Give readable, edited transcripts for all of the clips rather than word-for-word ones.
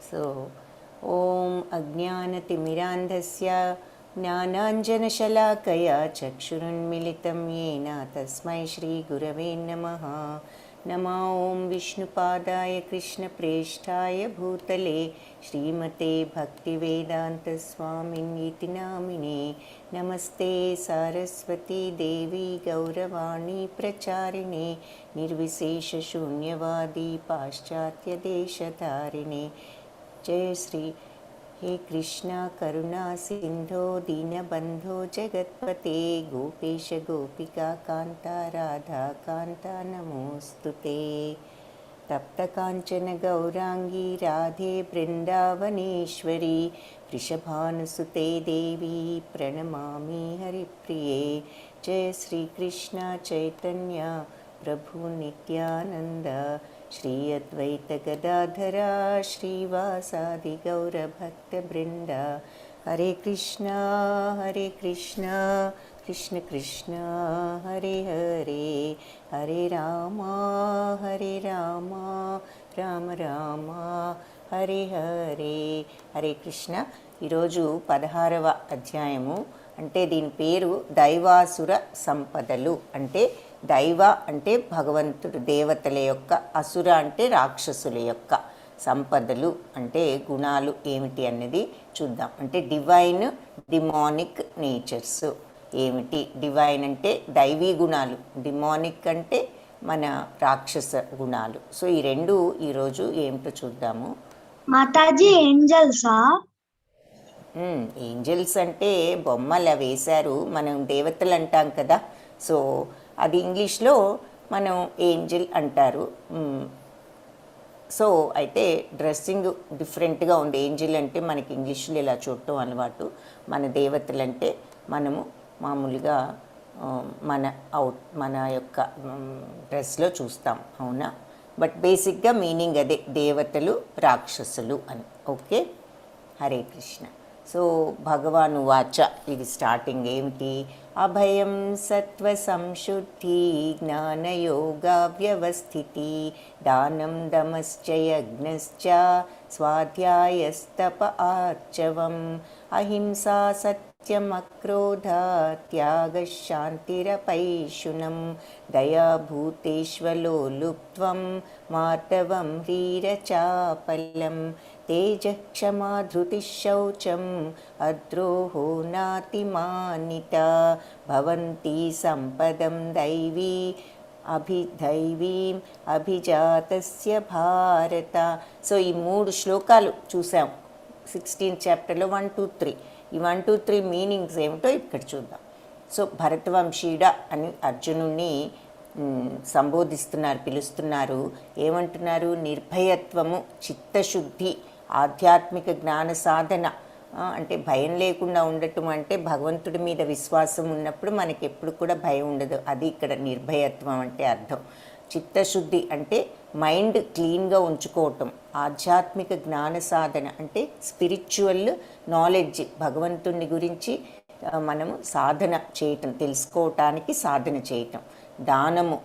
So ఓం అజ్ఞానతిమిరాంధస్య జ్ఞానాంజనశలాకయా చక్షురున్మిళితం येन తస్మై శ్రీగురవే నమః. నమో ఓం విష్ణుపాదాయ కృష్ణప్రేష్ఠాయ భూతలే శ్రీమతే భక్తివేదాంతస్వామిన్యితి నామినే. నమస్తే సారస్వతీ దేవి గౌరవాణి ప్రచారిణే నిర్విశేషశూన్యవాది పాశ్చాత్యదేశతారిణే. జయ శ్రీ हे कृष्णा करुणा सिंधो दीनबंधो जगत्पते गोपेश गोपिका कांता राधा कांता नमोस्तुते. तप्त कांचन गौरांगी राधे वृंदावनेश्वरी वृषभानुसुते देवी प्रणमामि हरिप्रिये. जय श्री कृष्ण चैतन्य प्रभु नित्यानंद श्री अद्वैत गदाधरा श्रीवासादि गौरभक्तवृंद. हरे कृष्णा कृष्ण कृष्ण हरे हरे हरे राम राम राम हरे हरे. హరే కృష్ణ. ఈరోజు 16వ అధ్యాయము. అంటే దీని పేరు దైవాసుర సంపదలు. అంటే దైవ అంటే భగవంతుడు, దేవతల యొక్క, అసుర అంటే రాక్షసుల యొక్క, సంపదలు అంటే గుణాలు ఏమిటి అన్నది చూద్దాం. అంటే డివైన్ డిమానిక్ నేచర్స్ ఏమిటి. డివైన్ అంటే దైవీ గుణాలు, డిమానిక్ అంటే మన రాక్షస గుణాలు. సో ఈ రెండు ఈరోజు ఏమిటో చూద్దాము. మాతాజీ ఏంజల్సా? ఏంజల్స్ అంటే బొమ్మలు వేశారు, మనం దేవతలు అంటాం కదా. సో అది ఇంగ్లీష్లో మనం ఏంజల్ అంటారు. సో అయితే డ్రెస్సింగ్ డిఫరెంట్గా ఉంది. ఏంజల్ అంటే మనకి ఇంగ్లీష్లో ఇలా చూడటం అలవాటు. మన దేవతలు అంటే మనము మామూలుగా మన యొక్క డ్రెస్లో చూస్తాం, అవునా? బట్ బేసిక్గా మీనింగ్ అదే, దేవతలు రాక్షసులు అని. ఓకే, హరే కృష్ణ. సో భగవాను వాచ, ఇది స్టార్టింగ్ ఏమిటి? అభయం సత్వ సంశుద్ధి జ్ఞానయోగ వ్యవస్థితి దానం దమశ్చ యజ్ఞశ్చ స్వాధ్యాయస్తప ఆర్చవం అహింసా సత్యమక్రోధ త్యాగ శాంతిరపైశునం దయాభూతేష్వలోలుప్త్వం మార్దవం హ్రీరచాపలం తేజః క్షమా ధృతిః శౌచం అద్రోహో నాతిమానితా భవంతి సంపదం దైవీ అభిదైవీం అభిజాతస్య భారత. సో ఈ 3 శ్లోకాలు చూసాం 16th చాప్టర్లో 1, 2, 3. ఈ 1, 2, 3 మీనింగ్స్ ఏమిటో ఇక్కడ చూద్దాం. సో భరతవంశీయుడ అని అర్జునుడిని సంబోధిస్తున్నారు, పిలుస్తున్నారు. ఏమంటున్నారు? నిర్భయత్వము, చిత్తశుద్ధి, ఆధ్యాత్మిక జ్ఞాన సాధన. అంటే భయం లేకుండా ఉండటం అంటే భగవంతుడి మీద విశ్వాసం ఉన్నప్పుడు మనకి ఎప్పుడు కూడా భయం ఉండదు. అది ఇక్కడ నిర్భయత్వం అంటే అర్థం. చిత్తశుద్ధి అంటే మైండ్ క్లీన్గా ఉంచుకోవటం. ఆధ్యాత్మిక జ్ఞాన సాధన అంటే స్పిరిచువల్ నాలెడ్జ్, భగవంతుని గురించి మనము సాధన చేయటం, తెలుసుకోవటానికి సాధన చేయటం. దానము,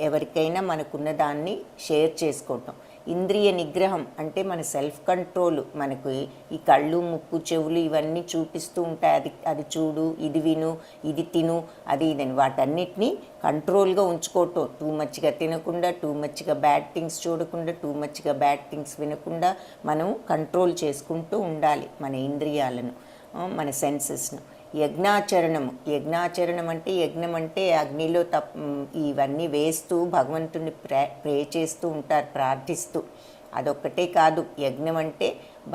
ఎవరికైనా మనకున్న దాన్ని షేర్ చేసుకోవటం. ఇంద్రియ నిగ్రహం అంటే మన సెల్ఫ్ కంట్రోల్. మనకు ఈ కళ్ళు, ముక్కు, చెవులు ఇవన్నీ చూపిస్తూ ఉంటాయి, అది చూడు, ఇది విను, ఇది తిను, అది ఇదని, వాటన్నిటినీ కంట్రోల్గా ఉంచుకోవటం. టూ మచ్గా తినకుండా, టూ మచ్గా బ్యాడ్ థింగ్స్ చూడకుండా, టూ మచ్గా బ్యాడ్ థింగ్స్ వినకుండా మనం కంట్రోల్ చేసుకుంటూ ఉండాలి మన ఇంద్రియాలను, మన సెన్సెస్ను. యజ్ఞాచరణం అంటే, యజ్ఞం అంటే అగ్నిలో ఇవన్నీ వేస్తూ భగవంతుని ప్రే చేస్తూ ఉంటారు, ప్రార్థిస్తూ. అదొక్కటే కాదు, యజ్ఞం అంటే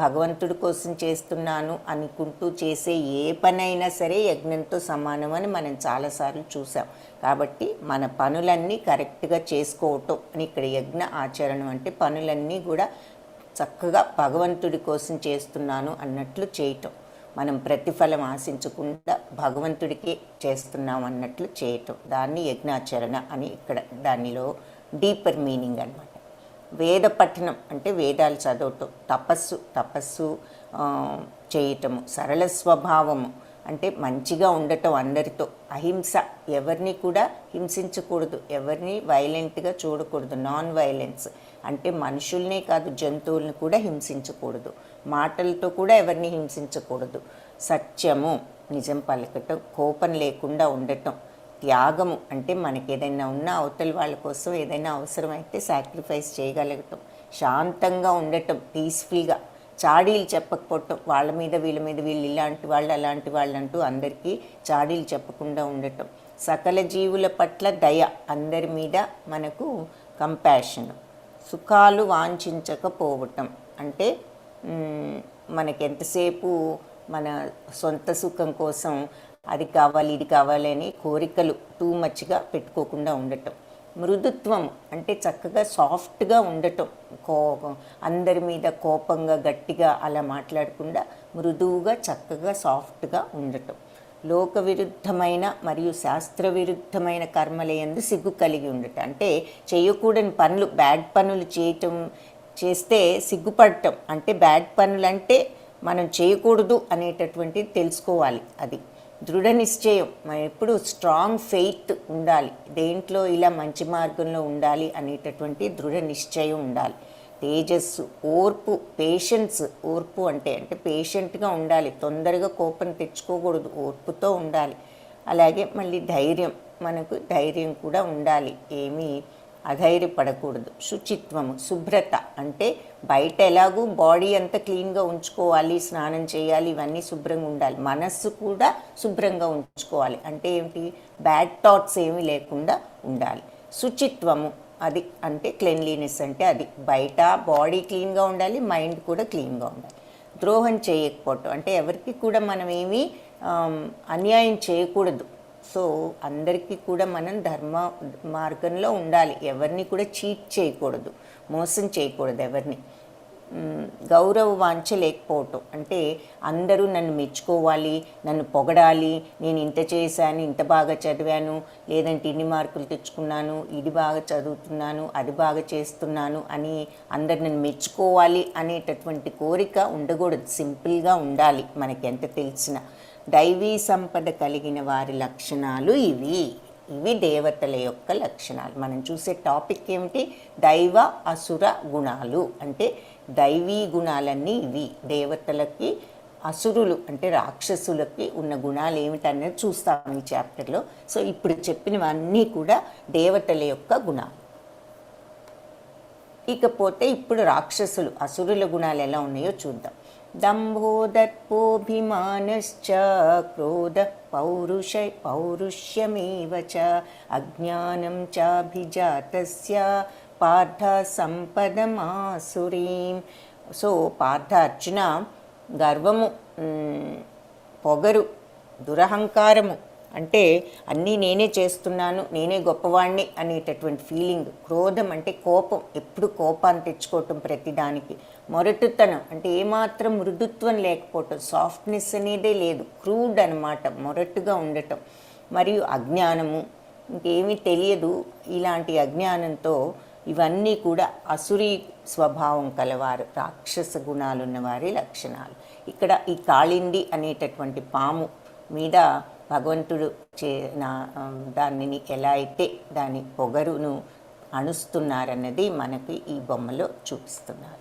భగవంతుడి కోసం చేస్తున్నాను అనుకుంటూ చేసే ఏ పనైనా సరే యజ్ఞంతో సమానం అని మనం చాలాసార్లు చూసాం. కాబట్టి మన పనులన్నీ కరెక్ట్గా చేసుకోవటం అని ఇక్కడ యజ్ఞ ఆచరణం అంటే పనులన్నీ కూడా చక్కగా భగవంతుడి కోసం చేస్తున్నాను అన్నట్లు చేయటం. మనం ప్రతిఫలం ఆశించకుండా భగవంతుడికి చేస్తున్నాం అన్నట్లు చేయటం, దాన్ని యజ్ఞాచరణ అని ఇక్కడ దానిలో డీపర్ మీనింగ్ అన్నమాట. వేద పఠనం అంటే వేదాలు చదవటం. తపస్సు చేయటము. సరళ స్వభావము అంటే మంచిగా ఉండటం అందరితో, అహింస, ఎవరిని కూడా హింసించకూడదు, ఎవరిని వైలెంట్గా చూడకూడదు, నాన్ వైలెన్స్ అంటే మనుషుల్నే కాదు జంతువుల్ని కూడా హింసించకూడదు, మాటలతో కూడా ఎవరిని హింసించకూడదు, సత్యము, నిజం పలకటం, కోపం లేకుండా ఉండటం, త్యాగము అంటే మనకి ఏదైనా ఉన్నా అవతల వాళ్ళ కోసం ఏదైనా అవసరమైతే సాక్రిఫైస్ చేయగలగటం, శాంతంగా ఉండటం, పీస్ఫుల్గా, చాడీలు చెప్పకపోవటం, వాళ్ళ మీద వీళ్ళు ఇలాంటి వాళ్ళు అలాంటి వాళ్ళు అంటూ అందరికీ చాడీలు చెప్పకుండా ఉండటం, సకల జీవుల పట్ల దయ, అందరి మీద మనకు కంపాషన్, సుఖాలు వాంఛించకపోవటం అంటే మనకి ఎంతసేపు మన సొంత సుఖం కోసం అది కావాలి ఇది కావాలి అని కోరికలు టూ మచ్గా పెట్టుకోకుండా ఉండటం, మృదుత్వం అంటే చక్కగా సాఫ్ట్గా ఉండటం, అందరి మీద కోపంగా గట్టిగా అలా మాట్లాడకుండా మృదువుగా చక్కగా సాఫ్ట్గా ఉండటం, లోక విరుద్ధమైన మరియు శాస్త్ర విరుద్ధమైన కర్మలయందు సిగ్గు కలిగి ఉండటం అంటే చేయకూడని పనులు, బ్యాడ్ పనులు చేస్తే సిగ్గుపడటం అంటే బ్యాడ్ పనులు అంటే మనం చేయకూడదు అనేటటువంటిది తెలుసుకోవాలి. అది దృఢ నిశ్చయం, మనం ఎప్పుడు స్ట్రాంగ్ ఫెయిత్ ఉండాలి, దేంట్లో ఇలా మంచి మార్గంలో ఉండాలి అనేటటువంటి దృఢ నిశ్చయం ఉండాలి. తేజస్సు, ఓర్పు, పేషెన్స్, ఓర్పు అంటే పేషెంట్గా ఉండాలి, తొందరగా కోపం తెచ్చుకోకూడదు, ఓర్పుతో ఉండాలి. అలాగే మళ్ళీ ధైర్యం, మనకు ధైర్యం కూడా ఉండాలి, ఏమీ అధైర్యపడకూడదు. శుచిత్వము, శుభ్రత అంటే బయట ఎలాగూ బాడీ అంతా క్లీన్గా ఉంచుకోవాలి, స్నానం చేయాలి, ఇవన్నీ శుభ్రంగా ఉండాలి, మనస్సు కూడా శుభ్రంగా ఉంచుకోవాలి, అంటే ఏమిటి, బ్యాడ్ థాట్స్ ఏమీ లేకుండా ఉండాలి. శుచిత్వము అది అంటే క్లెన్లీనెస్ అంటే అది బయట బాడీ క్లీన్గా ఉండాలి, మైండ్ కూడా క్లీన్గా ఉండాలి. ద్రోహం చేయకపోవటం అంటే ఎవరికి కూడా మనం ఏమీ అన్యాయం చేయకూడదు, సో అందరికీ కూడా మనం ధర్మ మార్గంలో ఉండాలి, ఎవరిని కూడా చీట్ చేయకూడదు, మోసం చేయకూడదు ఎవరిని. గౌరవ వాంఛ లేకపోవటం అంటే అందరూ నన్ను మెచ్చుకోవాలి, నన్ను పొగడాలి, నేను ఇంత చేశాను, ఇంత బాగా చదివాను, లేదంటే ఇన్ని మార్కులు తెచ్చుకున్నాను, ఇది బాగా చదువుతున్నాను, అది బాగా చేస్తున్నాను అని అందరు నన్ను మెచ్చుకోవాలి అనేటటువంటి కోరిక ఉండకూడదు, సింపుల్గా ఉండాలి మనకి ఎంత తెలిసినా. దైవీ సంపద కలిగిన వారి లక్షణాలు ఇవి దేవతల యొక్క లక్షణాలు. మనం చూసే టాపిక్ ఏమిటి, దైవ అసుర గుణాలు అంటే దైవీ గుణాలన్నీ ఇవి, దేవతలకి అసురులు అంటే రాక్షసులకి ఉన్న గుణాలు ఏమిటనేది చూస్తాం ఈ చాప్టర్లో. సో ఇప్పుడు చెప్పినవన్నీ కూడా దేవతల యొక్క గుణాలు. ఇకపోతే ఇప్పుడు రాక్షసులు అసురుల గుణాలు ఎలా ఉన్నాయో చూద్దాం. దంభో దర్పోభిమానశ్చ క్రోధ పౌరుష్యమేవ చ అజ్ఞానం చాభిజాతస్య పార్థ సంపదమాసురీం. సో పార్థ, అర్జున, గర్వము, పొగరు, దురహంకారము అంటే అన్నీ నేనే చేస్తున్నాను, నేనే గొప్పవాణ్ణి అనేటటువంటి ఫీలింగ్. క్రోధం అంటే కోపం, ఎప్పుడు కోపాన్ని తెచ్చుకోవటం ప్రతిదానికి. మొరటుతనం అంటే ఏమాత్రం మృదుత్వం లేకపోవటం, సాఫ్ట్నెస్ అనేదే లేదు, క్రూడ్ అనమాట, మొరటుగా ఉండటం. మరియు అజ్ఞానము, ఇంకేమీ తెలియదు, ఇలాంటి అజ్ఞానంతో ఇవన్నీ కూడా అసురీ స్వభావం కలవారు, రాక్షస గుణాలు ఉన్నవారి లక్షణాలు. ఇక్కడ ఈ కాళింది అనేటటువంటి పాము మీద భగవంతుడు దానిని ఎలా అయితే దాని పొగరును అణుస్తున్నారన్నది మనకి ఈ బొమ్మలో చూపిస్తున్నారు.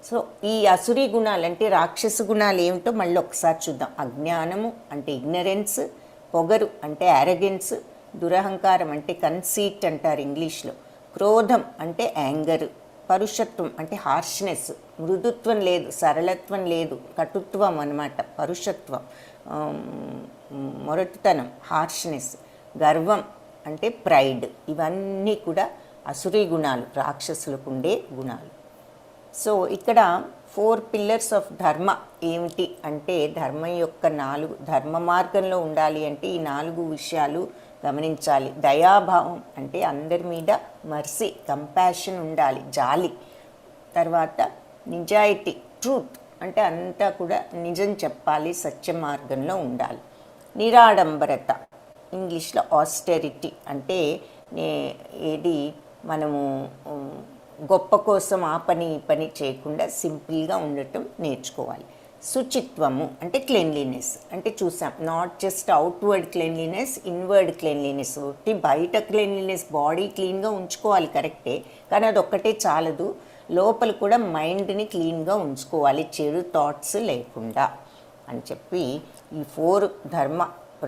సో ఈ అసురీ గుణాలు అంటే రాక్షస గుణాలు ఏమిటో మళ్ళీ ఒకసారి చూద్దాం. అజ్ఞానము అంటే ఇగ్నరెన్స్, పొగరు అంటే యారగెన్స్, దురహంకారం అంటే కన్సీట్ అంటారు ఇంగ్లీష్లో, క్రోధం అంటే యాంగర్, పరుషత్వం అంటే హార్ష్నెస్, మృదుత్వం లేదు, సరళత్వం లేదు, కటుత్వం అన్నమాట పరుషత్వం, మొరటుతనం హార్ష్నెస్, గర్వం అంటే ప్రైడ్. ఇవన్నీ కూడా అసురీ గుణాలు, రాక్షసులకు ఉండే గుణాలు. సో ఇక్కడ 4 పిల్లర్స్ ఆఫ్ ధర్మ ఏమిటి అంటే ధర్మం యొక్క 4, ధర్మ మార్గంలో ఉండాలి అంటే ఈ 4 విషయాలు గమనించాలి. దయాభావం అంటే అందరి మీద మర్సీ, కంపాషన్ ఉండాలి, జాలి. తర్వాత నిజాయితీ, ట్రూత్ అంటే అంతా కూడా నిజం చెప్పాలి, సత్య మార్గంలో ఉండాలి. నిరాడంబరత, ఇంగ్లీష్లో ఆస్టెరిటీ అంటే ఏది మనము గొప్ప కోసం ఆ పని ఈ పని చేయకుండా సింపుల్గా ఉండటం నేర్చుకోవాలి. శుచిత్వము అంటే క్లెన్లీనెస్ అంటే చూసాం, not just outward cleanliness, inward cleanliness. ఒకటి బయట క్లెన్లీనెస్, బాడీ క్లీన్గా ఉంచుకోవాలి కరెక్టే, కానీ అది ఒక్కటే చాలదు, లోపల కూడా మైండ్ని క్లీన్గా ఉంచుకోవాలి, చెడు థాట్స్ లేకుండా అని చెప్పి ఈ 4 ధర్మ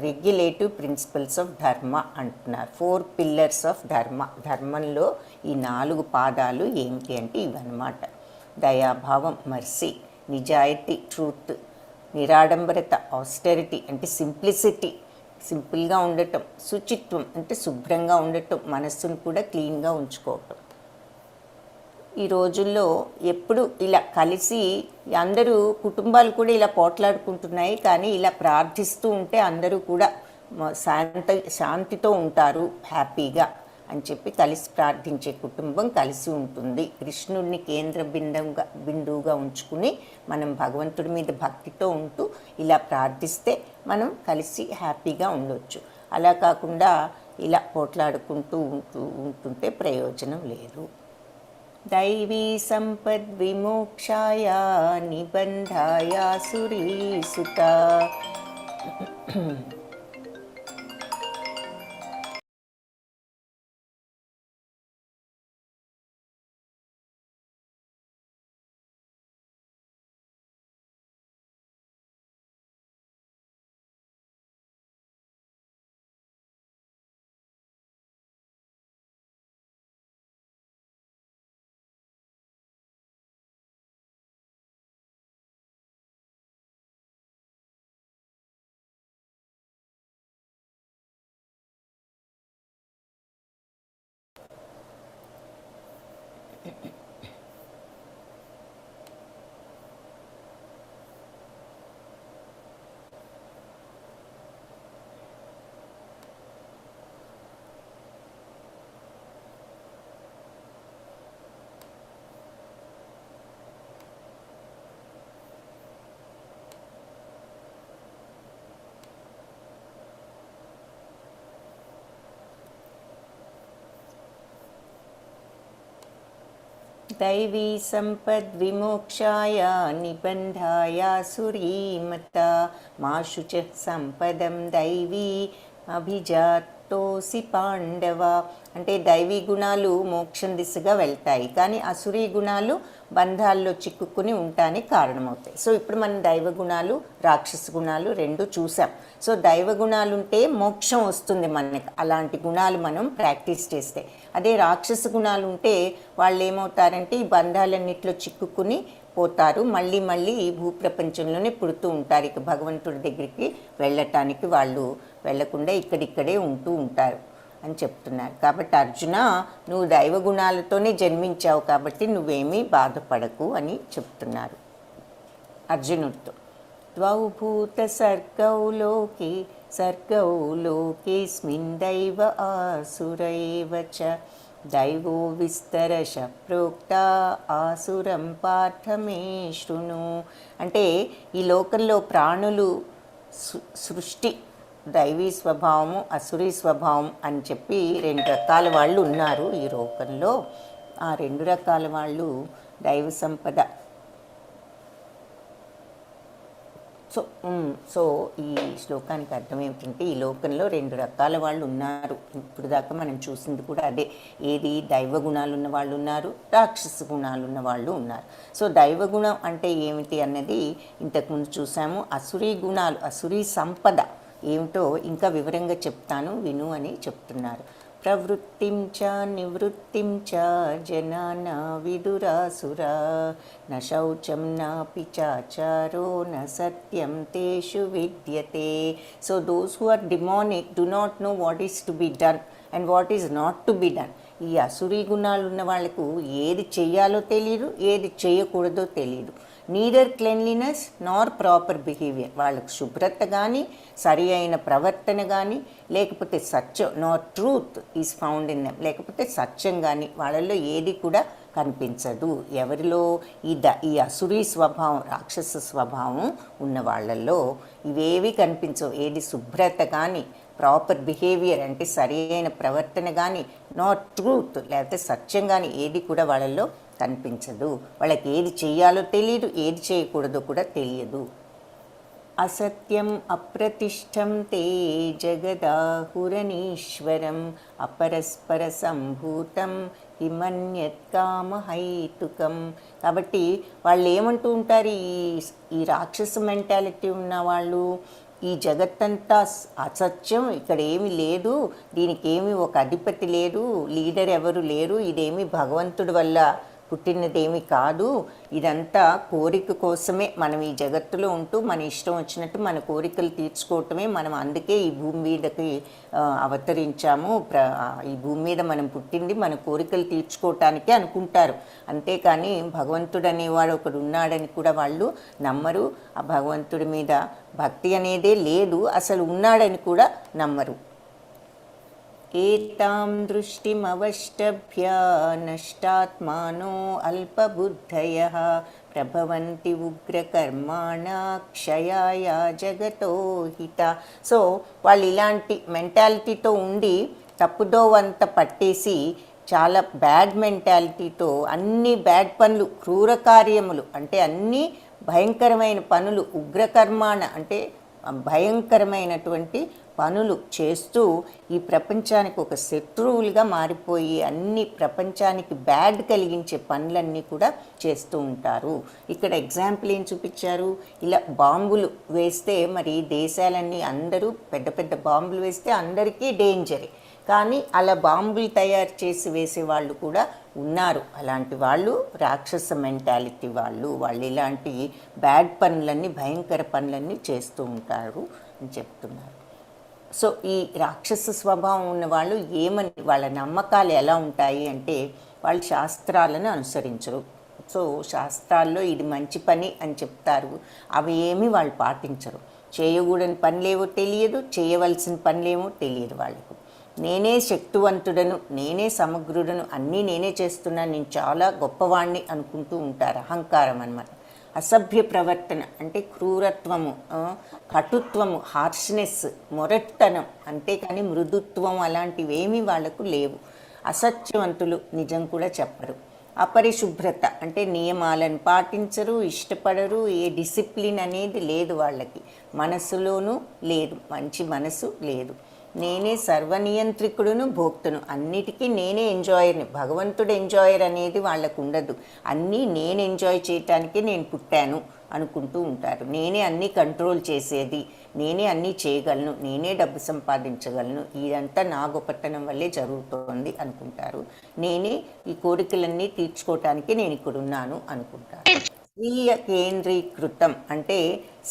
రెగ్యులేటివ్ ప్రిన్సిపల్స్ ఆఫ్ ధర్మ అంటున్నారు. 4 పిల్లర్స్ ఆఫ్ ధర్మ. ధర్మంలో ఈ 4 పాదాలు ఏమిటి అంటే ఇవన్నమాట. దయాభావం, మర్సీ, నిజాయితీ, ట్రూత్, నిరాడంబరత, ఆస్టెరిటీ అంటే సింప్లిసిటీ, సింపుల్గా ఉండటం, శుచిత్వం అంటే శుభ్రంగా ఉండటం, మనస్సును కూడా క్లీన్గా ఉంచుకోవటం. ఈ రోజుల్లో ఎప్పుడు ఇలా కలిసి అందరూ కుటుంబాలు కూడా ఇలా పోట్లాడుకుంటున్నాయి, కానీ ఇలా ప్రార్థిస్తూ ఉంటే అందరూ కూడా శాంతితో ఉంటారు, హ్యాపీగా అని చెప్పి కలిసి ప్రార్థించే కుటుంబం కలిసి ఉంటుంది. కృష్ణుడిని కేంద్ర బిందువుగా ఉంచుకుని మనం భగవంతుడి మీద భక్తితో ఉంటూ ఇలా ప్రార్థిస్తే మనం కలిసి హ్యాపీగా ఉండొచ్చు. అలా కాకుండా ఇలా పోట్లాడుకుంటూ ఉంటుంటే ప్రయోజనం లేదు. దైవీ సంపద్విమోక్షాయ నిబంధాయ సురీసుత. दैवी संपद्विमोक्षाय निबन्धाय सुरीमता मा शुचः संपदं दैवी అభిజాతోసి పాండవ. అంటే దైవీ గుణాలు మోక్షం దిశగా వెళ్తాయి, కానీ అసురీ గుణాలు బంధాల్లో చిక్కుకుని ఉండటానికి కారణమవుతాయి. సో ఇప్పుడు మనం దైవ గుణాలు, రాక్షస గుణాలు రెండు చూసాం. సో దైవ గుణాలు ఉంటే మోక్షం వస్తుంది మనకి, అలాంటి గుణాలు మనం ప్రాక్టీస్ చేస్తే. అదే రాక్షస గుణాలు ఉంటే వాళ్ళు ఏమవుతారంటే ఈ బంధాలన్నింటిలో చిక్కుకుని పోతారు, మళ్ళీ మళ్ళీ ఈ భూప్రపంచంలోనే పుడుతూ ఉంటారు. ఇక భగవంతుడి దగ్గరికి వెళ్ళటానికి వాళ్ళు వెళ్లకుండా ఇక్కడిక్కడే ఉంటూ ఉంటారు అని చెప్తున్నారు. కాబట్టి అర్జున, నువ్వు దైవ గుణాలతోనే జన్మించావు కాబట్టి నువ్వేమీ బాధపడకు అని చెప్తున్నారు అర్జునుడితో. ద్వౌ భూత సర్గౌ లోకేస్మిన్ దైవ ఆసురైవ చ దైవో విస్తరశ ప్రోక్త ఆసురం పార్థ మే శృణు. అంటే ఈ లోకంలో ప్రాణులు సృష్టి దైవీ స్వభావము, అసురీ స్వభావం అని చెప్పి 2 రకాల వాళ్ళు ఉన్నారు ఈ లోకంలో. ఆ 2 రకాల వాళ్ళు దైవ సంపద. సో ఈ శ్లోకానికి అర్థం ఏమిటంటే ఈ లోకంలో 2 రకాల వాళ్ళు ఉన్నారు. ఇప్పుడు దాకా మనం చూసింది కూడా అదే. ఏది? దైవ గుణాలు ఉన్న వాళ్ళు ఉన్నారు, రాక్షస గుణాలు ఉన్న వాళ్ళు ఉన్నారు. సో దైవ గుణం అంటే ఏమిటి అన్నది ఇంతకుముందు చూసాము. అసురీ గుణాలు, అసురీ సంపద ఏమిటో ఇంకా వివరంగా చెప్తాను విను అని చెప్తున్నారు. ప్రవృత్తిం చ నివృత్తిం చ జనానా విదురాసురా న శౌచం నాపి చాచారో న సత్యం తేషు విద్యతే. So those who are demonic do not know what is to be done and what is not to be done. ఈ అసురీ గుణాలు ఉన్న వాళ్లకు ఏది చెయ్యాలో తెలియదు, ఏది చేయకూడదో తెలియదు. నీదర్ క్లెన్లీనెస్ నార్ ప్రాపర్ బిహేవియర్. వాళ్ళకు శుభ్రత కానీ, సరి అయిన ప్రవర్తన కానీ, లేకపోతే సత్యం, నార్ truth is found in them, లేకపోతే సత్యం కానీ వాళ్ళల్లో ఏది కూడా కనిపించదు. ఎవరిలో? ఈ అసురీ స్వభావం, రాక్షస స్వభావం ఉన్న వాళ్ళల్లో ఇవేవి కనిపించవు. ఏది శుభ్రత కానీ, ప్రాపర్ బిహేవియర్ అంటే సరి అయిన ప్రవర్తన కానీ, నాట్ ట్రూత్ లేకపోతే సత్యం కానీ ఏది కూడా వాళ్ళల్లో కనిపించదు. వాళ్ళకి ఏది చేయాలో తెలియదు, ఏది చేయకూడదో కూడా తెలియదు. అసత్యం అప్రతిష్టం తే జగదాహురనీశ్వరం అపరస్పర సంభూతం హిమన్యత్ కామహైతుకం. కాబట్టి వాళ్ళు ఏమంటూ ఉంటారు, ఈ రాక్షస మెంటాలిటీ ఉన్న వాళ్ళు, ఈ జగత్తంతా అసత్యం, ఇక్కడ ఏమీ లేదు, దీనికి ఏమీ ఒక అధిపతి లేరు, లీడర్ ఎవరు లేరు, ఇదేమి భగవంతుడి వల్ల పుట్టినదేమి కాదు, ఇదంతా కోరిక కోసమే మనం ఈ జగత్తులో ఉంటూ మన ఇష్టం వచ్చినట్టు మన కోరికలు తీర్చుకోవటమే, మనం అందుకే ఈ భూమి మీదకి అవతరించాము, ఈ భూమి మీద మనం పుట్టింది మన కోరికలు తీర్చుకోవటానికే అనుకుంటారు. అంతేకాని భగవంతుడు అనేవాడు ఒకడు ఉన్నాడని కూడా వాళ్ళు నమ్మరు. ఆ భగవంతుడి మీద భక్తి అనేదే లేదు, అసలు ఉన్నాడని కూడా నమ్మరు. ఏతాం దృష్టిమవష్టభ్య నష్టాత్మానో అల్పబుద్ధయః ప్రభవంతి ఉగ్రకర్మాణ క్షయాయ జగతో హిత. సో వాళ్ళు ఇలాంటి మెంటాలిటీతో ఉండి తప్పుదోవంత పట్టేసి చాలా బ్యాడ్ మెంటాలిటీతో అన్ని బ్యాడ్ పనులు, క్రూర కార్యములు అంటే అన్ని భయంకరమైన పనులు, ఉగ్రకర్మాణ అంటే భయంకరమైనటువంటి పనులు చేస్తూ ఈ ప్రపంచానికి ఒక శత్రువులుగా మారిపోయి అన్ని ప్రపంచానికి బ్యాడ్ కలిగించే పనులన్నీ కూడా చేస్తూ ఉంటారు. ఇక్కడ ఎగ్జాంపుల్ ఏం చూపించారు, ఇలా బాంబులు వేస్తే మరి దేశాలన్నీ అందరూ పెద్ద పెద్ద బాంబులు వేస్తే అందరికీ డేంజరే, కానీ అలా బాంబులు తయారు చేసి వేసే వాళ్ళు కూడా ఉన్నారు. అలాంటి వాళ్ళు రాక్షస మెంటాలిటీ వాళ్ళు ఇలాంటి బ్యాడ్ పనులన్నీ, భయంకర పనులన్నీ చేస్తూ ఉంటారు అని చెప్తున్నారు. సో ఈ రాక్షస స్వభావం ఉన్న వాళ్ళు వాళ్ళ నమ్మకాలు ఎలా ఉంటాయి అంటే, వాళ్ళు శాస్త్రాలను అనుసరించరు. సో శాస్త్రాల్లో ఇది మంచి పని అని చెప్తారు, అవి ఏమీ వాళ్ళు పాటించరు. చేయకూడని పనులేవో తెలియదు, చేయవలసిన పనులేమో తెలియదు వాళ్ళకు. నేనే శక్తివంతుడను, నేనే సమగ్రుడను, అన్నీ నేనే చేస్తున్నాను, నేను చాలా గొప్పవాణ్ణి అనుకుంటూ ఉంటారు. అహంకారం అన్నమాట. అసభ్య ప్రవర్తన అంటే క్రూరత్వము, కటుత్వము, హార్ష్నెస్, మొరటుతనం, అంతేకాని మృదుత్వం అలాంటివి ఏమీ వాళ్లకు లేవు. అసత్యవంతులు, నిజం కూడా చెప్పరు. అపరిశుభ్రత అంటే నియమాలను పాటించరు, ఇష్టపడరు, ఏ డిసిప్లిన్ అనేది లేదు వాళ్ళకి, మనసులోనూ లేదు, మంచి మనసు లేదు. నేనే సర్వనియంత్రికుడును, భోక్తను, అన్నిటికీ నేనే ఎంజాయర్ని. భగవంతుడు ఎంజాయర్ అనేది వాళ్ళకు ఉండదు. అన్నీ నేను ఎంజాయ్ చేయటానికి నేను పుట్టాను అనుకుంటూ ఉంటారు. నేనే అన్నీ కంట్రోల్ చేసేది, నేనే అన్నీ చేయగలను, నేనే డబ్బు సంపాదించగలను, ఇదంతా నా గొప్పతనం వల్లే జరుగుతోంది అనుకుంటారు. నేనే ఈ కోరికలన్నీ తీర్చుకోవటానికి నేను ఇక్కడ ఉన్నాను అనుకుంటారు. స్వీయ కేంద్రీకృతం అంటే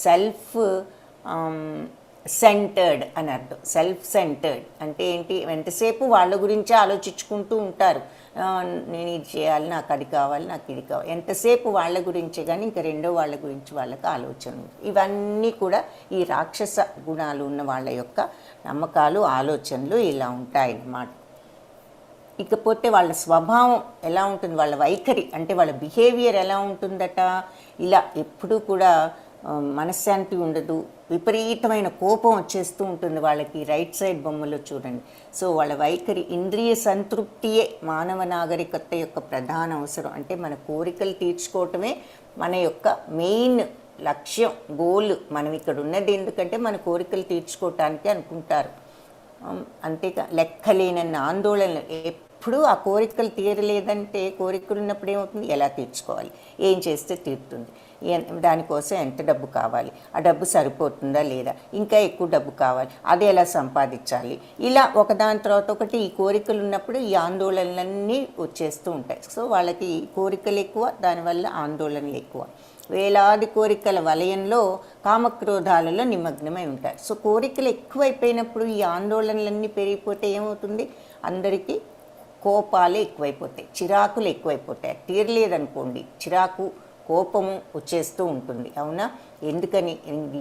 సెల్ఫ్ సెంటర్డ్ అని అర్థం. సెల్ఫ్ సెంటర్డ్ అంటే ఏంటి, ఎంతసేపు వాళ్ళ గురించే ఆలోచించుకుంటూ ఉంటారు. నేను ఇది చేయాలి, నాకు అది కావాలి, నాకు ఇది కావాలి, ఎంతసేపు వాళ్ళ గురించే, కానీ ఇంకా రెండో వాళ్ళ గురించి వాళ్ళకి ఆలోచన. ఇవన్నీ కూడా ఈ రాక్షస గుణాలు ఉన్న వాళ్ళ యొక్క నమ్మకాలు, ఆలోచనలు ఇలా ఉంటాయి అన్నమాట. ఇకపోతే వాళ్ళ స్వభావం ఎలా ఉంటుంది, వాళ్ళ వైఖరి అంటే వాళ్ళ బిహేవియర్ ఎలా ఉంటుందట, ఇలా ఎప్పుడూ కూడా మనశ్శాంతి ఉండదు, విపరీతమైన కోపం వచ్చేస్తూ ఉంటుంది వాళ్ళకి. రైట్ సైడ్ బొమ్మలో చూడండి. సో వాళ్ళ వైఖరి, ఇంద్రియ సంతృప్తియే మానవ నాగరికత యొక్క ప్రధాన అవసరం. అంటే మన కోరికలు తీర్చుకోవటమే మన యొక్క మెయిన్ లక్ష్యం, గోల్. మనం ఇక్కడ ఉన్నది ఎందుకంటే మన కోరికలు తీర్చుకోవటానికి అనుకుంటారు. అంతేకా లెక్కలేనన్న ఆందోళనలు, ఎప్పుడు ఆ కోరికలు తీరలేదంటే, కోరికలు ఉన్నప్పుడు ఏమవుతుంది, ఎలా తీర్చుకోవాలి, ఏం చేస్తే తీరుతుంది, దానికోసం ఎంత డబ్బు కావాలి, ఆ డబ్బు సరిపోతుందా లేదా, ఇంకా ఎక్కువ డబ్బు కావాలి, అది ఎలా సంపాదించాలి, ఇలా ఒకదాని తర్వాత ఒకటి ఈ కోరికలు ఉన్నప్పుడు ఈ ఆందోళనలన్నీ వచ్చేస్తూ ఉంటాయి. సో వాళ్ళకి కోరికలు ఎక్కువ, దానివల్ల ఆందోళనలు ఎక్కువ. వేలాది కోరికల వలయంలో కామక్రోధాలలో నిమగ్నమై ఉంటారు. సో కోరికలు ఎక్కువైపోయినప్పుడు ఈ ఆందోళనలన్నీ పెరిగిపోతే ఏమవుతుంది, అందరికీ కోపాలు ఎక్కువైపోతాయి, చిరాకులు ఎక్కువైపోతాయి. తీరలేదనుకోండి, చిరాకు, కోపము వచ్చేస్తూ ఉంటుంది. అవునా, ఎందుకని,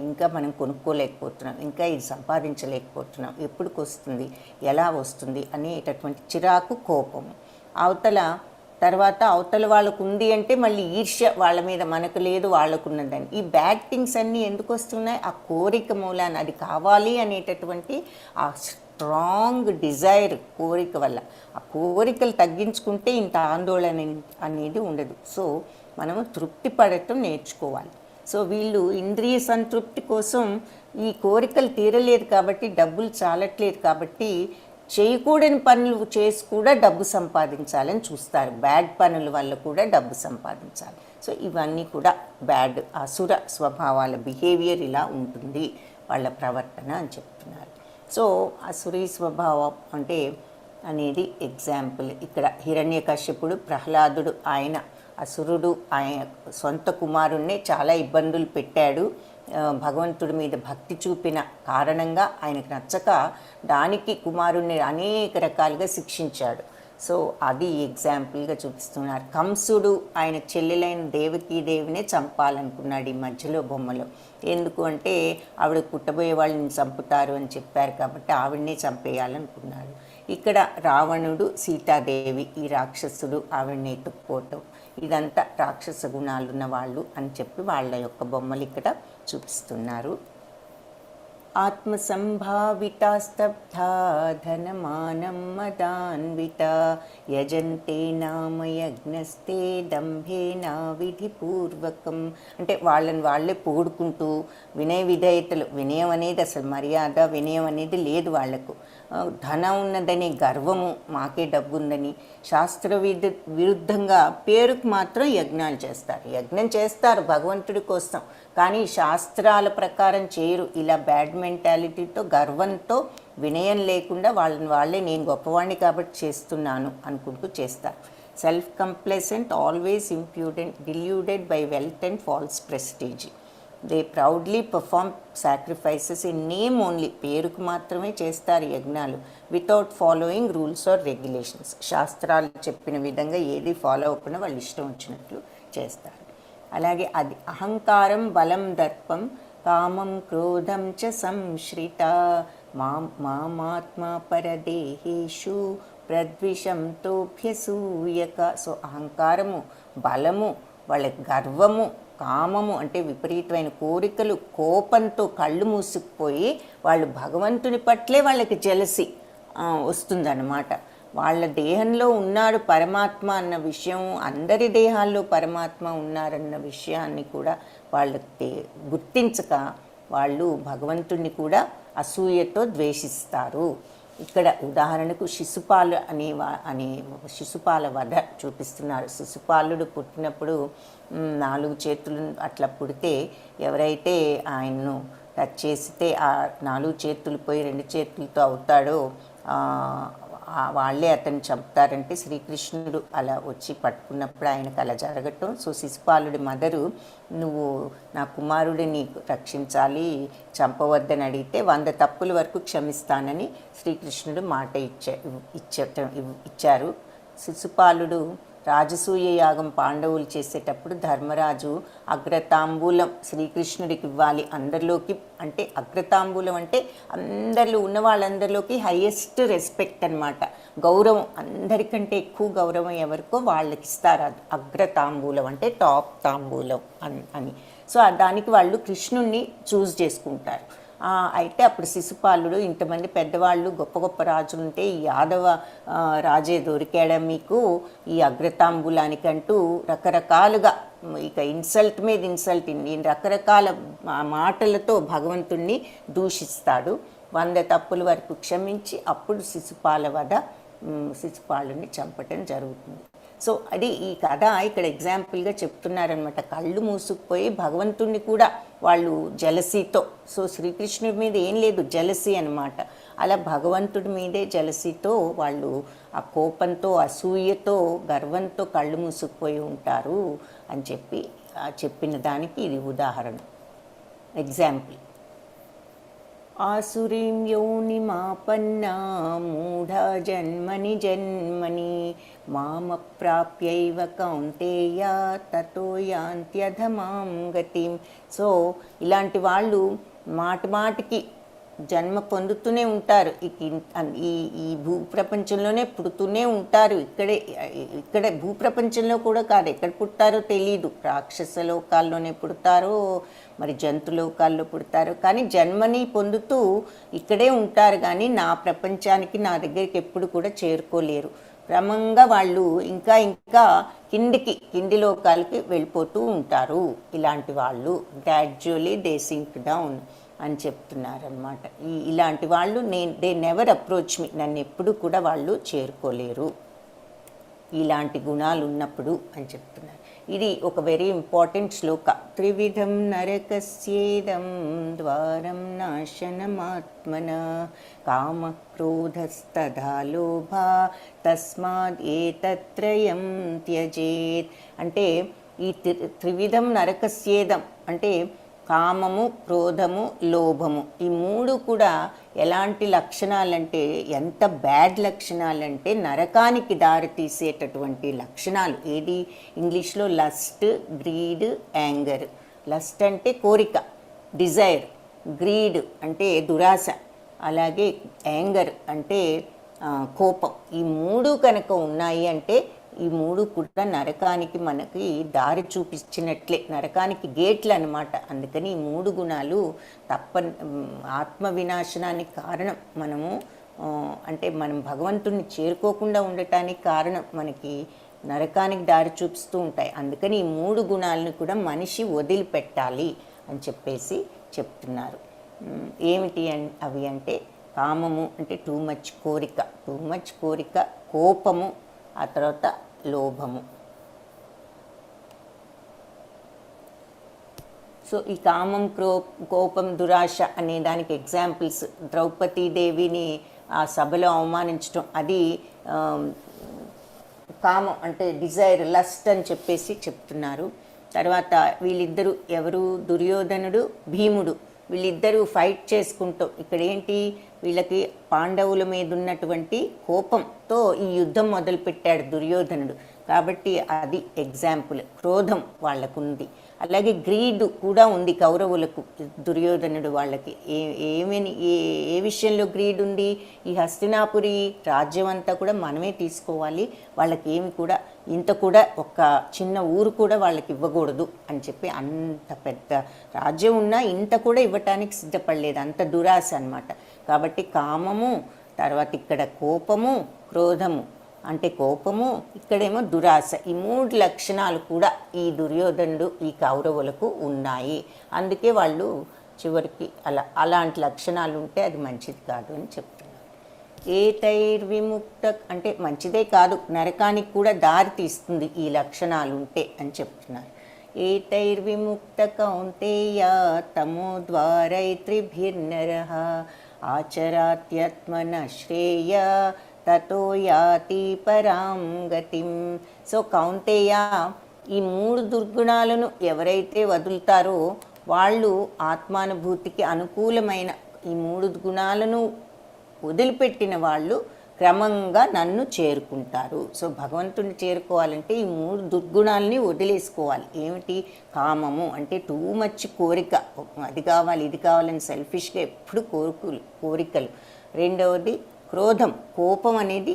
ఇంకా మనం కొనుక్కోలేకపోతున్నాం, ఇంకా ఇది సంపాదించలేకపోతున్నాం, ఎప్పుడుకి వస్తుంది, ఎలా వస్తుంది అనేటటువంటి చిరాకు, కోపము. తర్వాత అవతల వాళ్ళకు ఉంది అంటే మళ్ళీ ఈర్ష్య వాళ్ళ మీద, మనకు లేదు వాళ్ళకున్నదని. ఈ బ్యాడ్ థింగ్స్ అన్నీ ఎందుకు వస్తున్నాయి, ఆ కోరిక మూలాన, అది కావాలి అనేటటువంటి ఆ స్ట్రాంగ్ డిజైర్, కోరిక వల్ల. ఆ కోరికలు తగ్గించుకుంటే ఇంత ఆందోళన అనేది ఉండదు. సో మనము తృప్తి పడటం నేర్చుకోవాలి. సో వీళ్ళు ఇంద్రియ సంతృప్తి కోసం ఈ కోరికలు తీరలేదు కాబట్టి, డబ్బులు చాలట్లేదు కాబట్టి చేయకూడని పనులు చేసి కూడా డబ్బు సంపాదించాలని చూస్తారు. బ్యాడ్ పనుల వల్ల కూడా డబ్బు సంపాదించాలి. సో ఇవన్నీ కూడా బ్యాడ్ అసుర స్వభావాల బిహేవియర్ ఇలా ఉంటుంది వాళ్ళ ప్రవర్తన అని చెప్తున్నారు. సో అసురీ స్వభావం అంటే అనేది ఎగ్జాంపుల్. ఇక్కడ హిరణ్యకశ్యపుడు, ప్రహ్లాదుడు, ఆయన అసురుడు, ఆయన సొంత కుమారుణ్ణి చాలా ఇబ్బందులు పెట్టాడు. భగవంతుడి మీద భక్తి చూపిన కారణంగా ఆయనకు నచ్చక దానికి కుమారుణ్ణి అనేక రకాలుగా శిక్షించాడు. సో అది ఎగ్జాంపుల్గా చూపిస్తున్నారు. కంసుడు ఆయన చెల్లెలైన దేవకీదేవినే చంపాలనుకున్నాడు ఈ మధ్యలో బొమ్మలో. ఎందుకు అంటే ఆవిడ పుట్టబోయే వాళ్ళని చంపుతారు అని చెప్పారు కాబట్టి ఆవిడనే చంపేయాలనుకున్నాడు. ఇక్కడ రావణుడు, సీతాదేవి, ఈ రాక్షసుడు ఆవిడని ఎత్తుకుపోవటం, ఇదంతా రాక్షస గుణాలున్న వాళ్ళు అని చెప్పి వాళ్ళ యొక్క బొమ్మలు ఇక్కడ చూపిస్తున్నారు. ఆత్మసంభావితా స్తబ్ధా ధనమానం మదాన్విత యజంతే నామ యజ్ఞస్తే దంభేనా విధిపూర్వకం. అంటే వాళ్ళని వాళ్ళే పొగుడుకుంటూ వినయ విధేయతలు, వినయం అనేది అసలు మర్యాద, వినయం అనేది లేదు వాళ్లకు. ధనం ఉన్నదని గర్వము, మాకే డబ్బు ఉందని. శాస్త్ర విరుద్ధంగా పేరుకు మాత్రం యజ్ఞాలు చేస్తారు. యజ్ఞం చేస్తారు భగవంతుడి కోసం, కానీ శాస్త్రాల ప్రకారం చేయరు. ఇలా బ్యాడ్ మెంటాలిటీతో, గర్వంతో, వినయం లేకుండా వాళ్ళే నేను గొప్పవాణ్ణి కాబట్టి చేస్తున్నాను అనుకుంటూ చేస్తారు. Self complacent, always impudent, deluded by wealth and false prestige. They proudly perform sacrifices in name only. పేరుకు మాత్రమే చేస్తారు యజ్ఞాలు, without following rules or regulations. శాస్త్రాలు చెప్పిన విధంగా ఏది ఫాలో అవ్వకుండా వాళ్ళు ఇష్టం వచ్చినట్లు చేస్తారు. అలాగే అది అహంకారం, బలం, దర్పం, కామం, క్రోధం చ సంశ్రిత మామాత్మా పరదేహేషు ప్రద్విషం తోభ్యసూయక. సో అహంకారము, బలము, వాళ్ళ గర్వము, కామము అంటే విపరీతమైన కోరికలు, కోపంతో కళ్ళు మూసుకుపోయి వాళ్ళు భగవంతుని పట్లే వాళ్ళకి జెలసి వస్తుందన్నమాట. వాళ్ళ దేహంలో ఉన్నాడు పరమాత్మ అన్న విషయం, అందరి దేహాల్లో పరమాత్మ ఉన్నారన్న విషయాన్ని కూడా వాళ్ళు గుర్తించక వాళ్ళు భగవంతుణ్ణి కూడా అసూయతో ద్వేషిస్తారు. ఇక్కడ ఉదాహరణకు శిశుపాలు అనే శిశుపాల వధ చూపిస్తున్నారు. శిశుపాలుడు పుట్టినప్పుడు 4 చేతులు అట్లా పుడితే ఎవరైతే ఆయన్ను టచ్ చేస్తే ఆ 4 చేతులు పోయి 2 చేతులతో అవుతాడో వాళ్ళే అతన్ని చంపుతారంటే శ్రీకృష్ణుడు అలా వచ్చి పట్టుకున్నప్పుడు ఆయనకు అలా జరగటం. సో శిశుపాలుడి మదరు, నువ్వు నా కుమారుడిని రక్షించాలి, చంపవద్దని అడిగితే 100 తప్పుల వరకు క్షమిస్తానని శ్రీకృష్ణుడు మాట ఇచ్చారు. శిశుపాలుడు రాజసూయ యాగం పాండవులు చేసేటప్పుడు ధర్మరాజు అగ్రతాంబూలం శ్రీకృష్ణుడికి ఇవ్వాలి అందరిలోకి. అంటే అగ్రతాంబూలం అంటే అందరిలో ఉన్న వాళ్ళందరిలోకి హైయెస్ట్ రెస్పెక్ట్ అనమాట, గౌరవం. అందరికంటే ఎక్కువ గౌరవం ఎవరికో వాళ్ళకి ఇస్తారు. అది అగ్రతాంబూలం అంటే టాప్ తాంబూలం అని. సో దానికి వాళ్ళు కృష్ణుణ్ణి చూస్ చేసుకుంటారు. అయితే అప్పుడు శిశుపాలుడు, ఇంతమంది పెద్దవాళ్ళు గొప్ప గొప్ప రాజులు ఉంటే ఈ యాదవ రాజే దొరికాడా మీకు ఈ అగ్రతాంబూలానికంటూ రకరకాలుగా ఇక ఇన్సల్ట్ మీద ఇన్సల్ట్, రకరకాల మాటలతో భగవంతుణ్ణి దూషిస్తాడు. 100 తప్పుల వరకు క్షమించి అప్పుడు శిశుపాలుని చంపటం జరుగుతుంది. సో అది ఈ కథ ఇక్కడ ఎగ్జాంపుల్గా చెప్తున్నారనమాట. కళ్ళు మూసుకుపోయి భగవంతుణ్ణి కూడా వాళ్ళు జలసీతో, సో శ్రీకృష్ణుడి మీద ఏం లేదు జలసీ అనమాట, అలా భగవంతుడి మీదే జలసీతో వాళ్ళు ఆ కోపంతో, అసూయతో, గర్వంతో కళ్ళు మూసుకుపోయి ఉంటారు అని చెప్పిన దానికి ఇది ఉదాహరణ, ఎగ్జాంపుల్. ఆసురీం యోనిమాపన్నా మూఢా జన్మని జన్మని మామప్రాప్యైవ కౌంతేయ తతో యాంత్యధమాం గతిం. సో ఇలాంటి వాళ్ళు మాటికి జన్మ పొందుతూనే ఉంటారు. ఈ ఈ భూప్రపంచంలోనే పుడుతూనే ఉంటారు. ఇక్కడ భూప్రపంచంలో కూడా కాదు, ఎక్కడ పుట్టారో తెలియదు. రాక్షస లోకాల్లోనే పుడతారో మరి జంతు లోకాల్లో పుడతారు, కానీ జన్మని పొందుతూ ఇక్కడే ఉంటారు. కానీ నా ప్రపంచానికి, నా దగ్గరికి ఎప్పుడు కూడా చేరుకోలేరు. క్రమంగా వాళ్ళు ఇంకా ఇంకా కింది లోకాలకి వెళ్ళిపోతూ ఉంటారు. ఇలాంటి వాళ్ళు గ్రాడ్యువలీ దే సింక్ డౌన్ అని చెప్తున్నారనమాట. ఇలాంటి వాళ్ళు దే నెవర్ అప్రోచ్ మీ, నన్ను ఎప్పుడు కూడా వాళ్ళు చేరుకోలేరు ఇలాంటి గుణాలు ఉన్నప్పుడు అని చెప్తున్నారు. ఇది ఒక వెరీ ఇంపార్టెంట్ శ్లోక. త్రివిధం నరకస్యేదం ద్వారం నాశనమాత్మన కామ క్రోధస్తథా లోభ తస్మాద్ ఏతత్రయం త్యజేత్. అంటే ఈ త్రివిధం నరకస్యేదం అంటే కామము, క్రోధము, లోభము, ఈ మూడు కూడా ఎలాంటి లక్షణాలంటే, ఎంత బ్యాడ్ లక్షణాలంటే నరకానికి దారి తీసేటటువంటి లక్షణాలు. ఏది ఇంగ్లీష్లో లస్ట్, గ్రీడ్, యాంగర్. లస్ట్ అంటే కోరిక, డిజైర్. గ్రీడ్ అంటే దురాశ, అలాగే యాంగర్ అంటే కోపం. ఈ మూడు కనుక ఉన్నాయి అంటే ఈ మూడు కూడా నరకానికి మనకి దారి చూపించినట్లే, నరకానికి గేట్లు అనమాట. అందుకని ఈ మూడు గుణాలు ఆత్మ వినాశనానికి కారణం. మనం భగవంతుణ్ణి చేరుకోకుండా ఉండటానికి కారణం మనకి నరకానికి దారి చూపిస్తూ ఉంటాయి. అందుకని ఈ మూడు గుణాలను కూడా మనిషి వదిలిపెట్టాలి అని చెప్పేసి చెప్తున్నారు. ఏమిటి అవి అంటే కామము అంటే టూ మచ్ కోరిక, కోపము, ఆ తర్వాత లోభము. సో ఈ కామం, కోపం, దురాశ అనే దానికి ఎగ్జాంపుల్స్ ద్రౌపదీదేవిని ఆ సభలో అవమానించడం, అది కామం అంటే డిజైర్, లస్ట్ అని చెప్పేసి చెప్తున్నారు. తర్వాత వీళ్ళిద్దరూ ఎవరు, దుర్యోధనుడు, భీముడు, వీళ్ళిద్దరూ ఫైట్ చేసుకుంటూ ఇక్కడ ఏంటి, వీళ్ళకి పాండవుల మీద ఉన్నటువంటి కోపంతో ఈ యుద్ధం మొదలుపెట్టాడు దుర్యోధనుడు. కాబట్టి అది ఎగ్జాంపుల్. క్రోధం వాళ్ళకుంది. అలాగే గ్రీడ్ కూడా ఉంది కౌరవులకు, దుర్యోధనుడు వాళ్ళకి. ఏ విషయంలో గ్రీడ్ ఉంది, ఈ హస్తినాపురి రాజ్యం అంతా కూడా మనమే తీసుకోవాలి, వాళ్ళకి ఏమి కూడా ఇంత కూడా ఒక చిన్న ఊరు కూడా వాళ్ళకి ఇవ్వకూడదు అని చెప్పి, అంత పెద్ద రాజ్యం ఉన్నా ఇంత కూడా ఇవ్వటానికి సిద్ధపడలేదు, అంత దురాశ అన్నమాట. కాబట్టి కామము, తర్వాత ఇక్కడ కోపము, క్రోధము అంటే కోపము, ఇక్కడేమో దురాశ, ఈ మూడు లక్షణాలు కూడా ఈ దుర్యోధనుడు, ఈ కౌరవులకు ఉన్నాయి. అందుకే వాళ్ళు చివరికి అలాంటి లక్షణాలు ఉంటే అది మంచిది కాదు అని చెప్తున్నారు. ఏతైర్విముక్త అంటే మంచిదే కాదు, నరకానికి కూడా దారి తీస్తుంది ఈ లక్షణాలు ఉంటే అని చెప్తున్నారు. ఏతైర్విముక్త కౌంతేయ తమో ద్వారైత్రిభిర్నరః ఆచరాత్యత్మన శ్రేయ తతో యాతి పరాం గతిం. సో కౌంతేయ, ఈ మూడు దుర్గుణాలను ఎవరైతే వదులుతారో వాళ్ళు ఆత్మానుభూతికి అనుకూలమైన ఈ మూడు గుణాలను వదిలిపెట్టిన వాళ్ళు క్రమంగా నన్ను చేరుకుంటారు. సో భగవంతుని చేరుకోవాలంటే ఈ మూడు దుర్గుణాలని వదిలేసుకోవాలి. ఏమిటి, కామము అంటే టూ మచ్ కోరిక, అది కావాలి ఇది కావాలని సెల్ఫిష్గా ఎప్పుడు కోరికలు. రెండవది క్రోధం, కోపం అనేది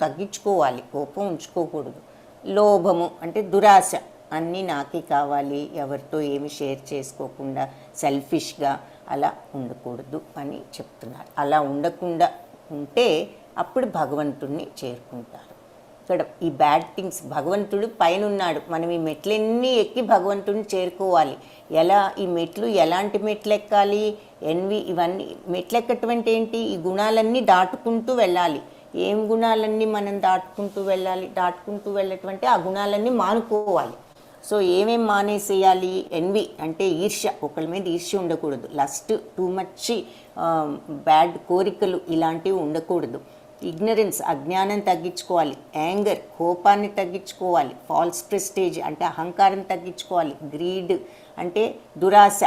తగ్గించుకోవాలి, కోపం ఉంచుకోకూడదు. లోభము అంటే దురాశ, అన్నీ నాకే కావాలి, ఎవరితో ఏమి షేర్ చేసుకోకుండా సెల్ఫిష్గా అలా ఉండకూడదు అని చెప్తున్నారు. అలా ఉండకుండా ఉంటే అప్పుడు భగవంతుణ్ణి చేరుకుంటారు. ఇక్కడ ఈ బ్యాడ్ థింగ్స్, భగవంతుడు పైన ఉన్నాడు, మనం ఈ మెట్లన్నీ ఎక్కి భగవంతుడిని చేరుకోవాలి. ఎలా ఈ మెట్లు, ఎలాంటి మెట్లు ఎక్కాలి, ఇవన్నీ మెట్లు ఎక్కటువంటి ఏంటి, ఈ గుణాలన్నీ దాటుకుంటూ వెళ్ళాలి. ఏం గుణాలన్నీ మనం దాటుకుంటూ వెళ్ళటువంటి ఆ గుణాలన్నీ మానుకోవాలి. సో ఏమేం మానేసేయాలి, ఎన్వి అంటే ఈర్ష్య, ఒకళ్ళ మీద ఈర్ష్య ఉండకూడదు. లస్ట్, టూ మచ్ బ్యాడ్ కోరికలు ఇలాంటివి ఉండకూడదు. ఇగ్నరెన్స్ అజ్ఞానం తగ్గించుకోవాలి. యాంగర్ కోపాన్ని తగ్గించుకోవాలి. ఫాల్స్ ప్రెస్టేజ్ అంటే అహంకారం తగ్గించుకోవాలి. గ్రీడ్ అంటే దురాశ,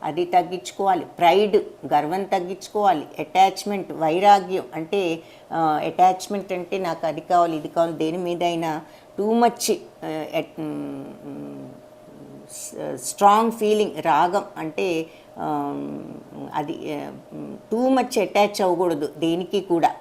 అది తగ్గించుకోవాలి. ప్రైడ్ గర్వం తగ్గించుకోవాలి. అటాచ్మెంట్ వైరాగ్యం అంటే అటాచ్మెంట్ అంటే నాకు అది కావాలి ఇది కావాలి, దేని మీదైనా టూ మచ్ స్ట్రాంగ్ ఫీలింగ్. రాగం అంటే అది టూ మచ్ అటాచ్ అవ్వకూడదు దేనికి కూడా.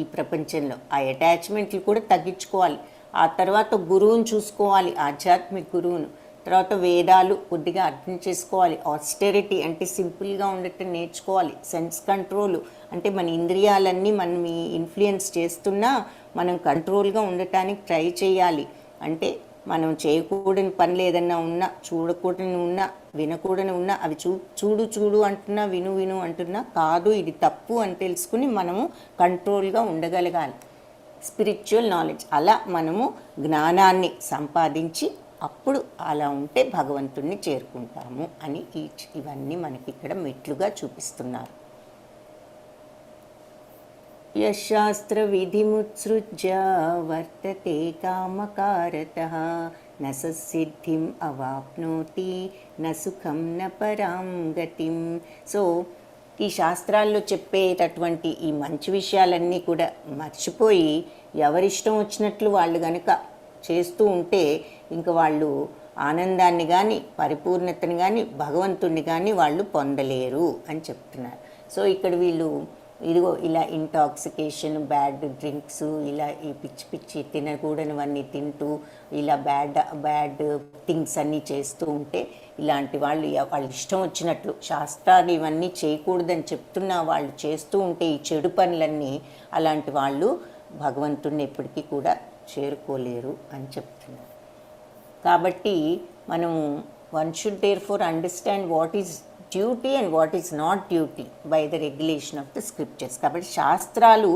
ఈ ప్రపంచంలో ఆ అటాచ్మెంట్లు కూడా తగ్గించుకోవాలి. ఆ తర్వాత గురువుని చూసుకోవాలి, ఆధ్యాత్మిక గురువును. తర్వాత వేదాలు కొద్దిగా అర్థం చేసుకోవాలి. ఆస్టెరిటీ అంటే సింపుల్గా ఉండటం నేర్చుకోవాలి. సెన్స్ కంట్రోల్ అంటే మన ఇంద్రియాలన్నీ మనం ఇన్ఫ్లుయెన్స్ చేస్తున్నా మనం కంట్రోల్గా ఉండటానికి ట్రై చేయాలి. అంటే మనం చేయకూడని పనులు ఏదన్నా ఉన్నా, చూడకూడని ఉన్నా, వినకూడని ఉన్నా అవి చూడు చూడు అంటున్నా, విను విను అంటున్నా కాదు ఇది తప్పు అని తెలుసుకుని మనము కంట్రోల్గా ఉండగలగాలి. స్పిరిచువల్ నాలెడ్జ్ అలా మనము జ్ఞానాన్ని సంపాదించి అప్పుడు అలా ఉంటే భగవంతుణ్ణి చేరుకుంటాము అని ఇవన్నీ మనకి ఇక్కడ మెట్లుగా చూపిస్తున్నారు. యశాస్త్ర విధిముత్సృజ్య వర్తతే కామకారతః న సిద్ధిం అవాప్నోతి న సుఖం న పరాం గతిం. సో ఈ శాస్త్రాల్లో చెప్పేటటువంటి ఈ మంచి విషయాలన్నీ కూడా మర్చిపోయి ఎవరిష్టం వచ్చినట్లు వాళ్ళు గనుక చేస్తూ ఉంటే ఇంక వాళ్ళు ఆనందాన్ని కానీ పరిపూర్ణతని కానీ భగవంతుణ్ణి కానీ వాళ్ళు పొందలేరు అని చెప్తున్నారు. సో ఇక్కడ వీళ్ళు ఇదిగో ఇలా ఇంటాక్సికేషన్, బ్యాడ్ డ్రింక్స్, ఇలా ఈ పిచ్చి పిచ్చి తినకూడనివన్నీ తింటూ ఇలా బ్యాడ్ థింగ్స్ అన్నీ చేస్తూ ఉంటే ఇలాంటి వాళ్ళు వాళ్ళు ఇష్టం వచ్చినట్లు శాస్త్రాలు ఇవన్నీ చేయకూడదని చెప్తున్నా వాళ్ళు చేస్తూ ఉంటే ఈ చెడు పనులన్నీ అలాంటి వాళ్ళు భగవంతుణ్ణి ఎప్పటికీ కూడా చేరుకోలేరు అని చెప్తున్నారు. కాబట్టి మనము one should therefore understand what is duty and what is not duty by the regulation of the scriptures. కాబట్టి శాస్త్రాలు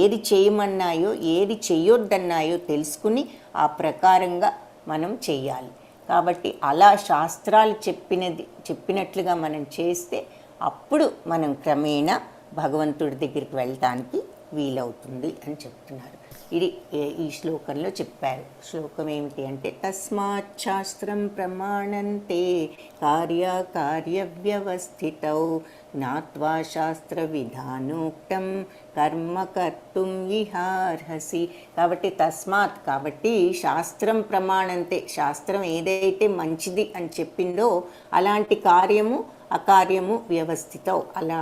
ఏది చేయమన్నాయో ఏది చేయొద్దన్నాయో తెలుసుకుని ఆ ప్రకారంగా మనం చెయ్యాలి. కాబట్టి అలా శాస్త్రాలు చెప్పినట్లుగా మనం చేస్తే అప్పుడు మనం క్రమేణా భగవంతుడి దగ్గరికి వెళ్ళటానికి వీలవుతుంది అని చెప్తున్నారు. ఇది ఈ శ్లోకంలో చెప్పారు. శ్లోకం ఏమిటి అంటే తస్మాత్ శాస్త్రం ప్రమాణంతే కార్యకార్య వ్యవస్థితౌ జ్ఞాత్వా శాస్త్ర విధానోక్తం కర్మ కర్తుం ఇహార్హసి. కాబట్టి తస్మాత్ కాబట్టి శాస్త్రం ప్రమాణంతే శాస్త్రం ఏదైతే మంచిది అని చెప్పిందో అలాంటి కార్యము అకార్యము వ్యవస్థితం అలా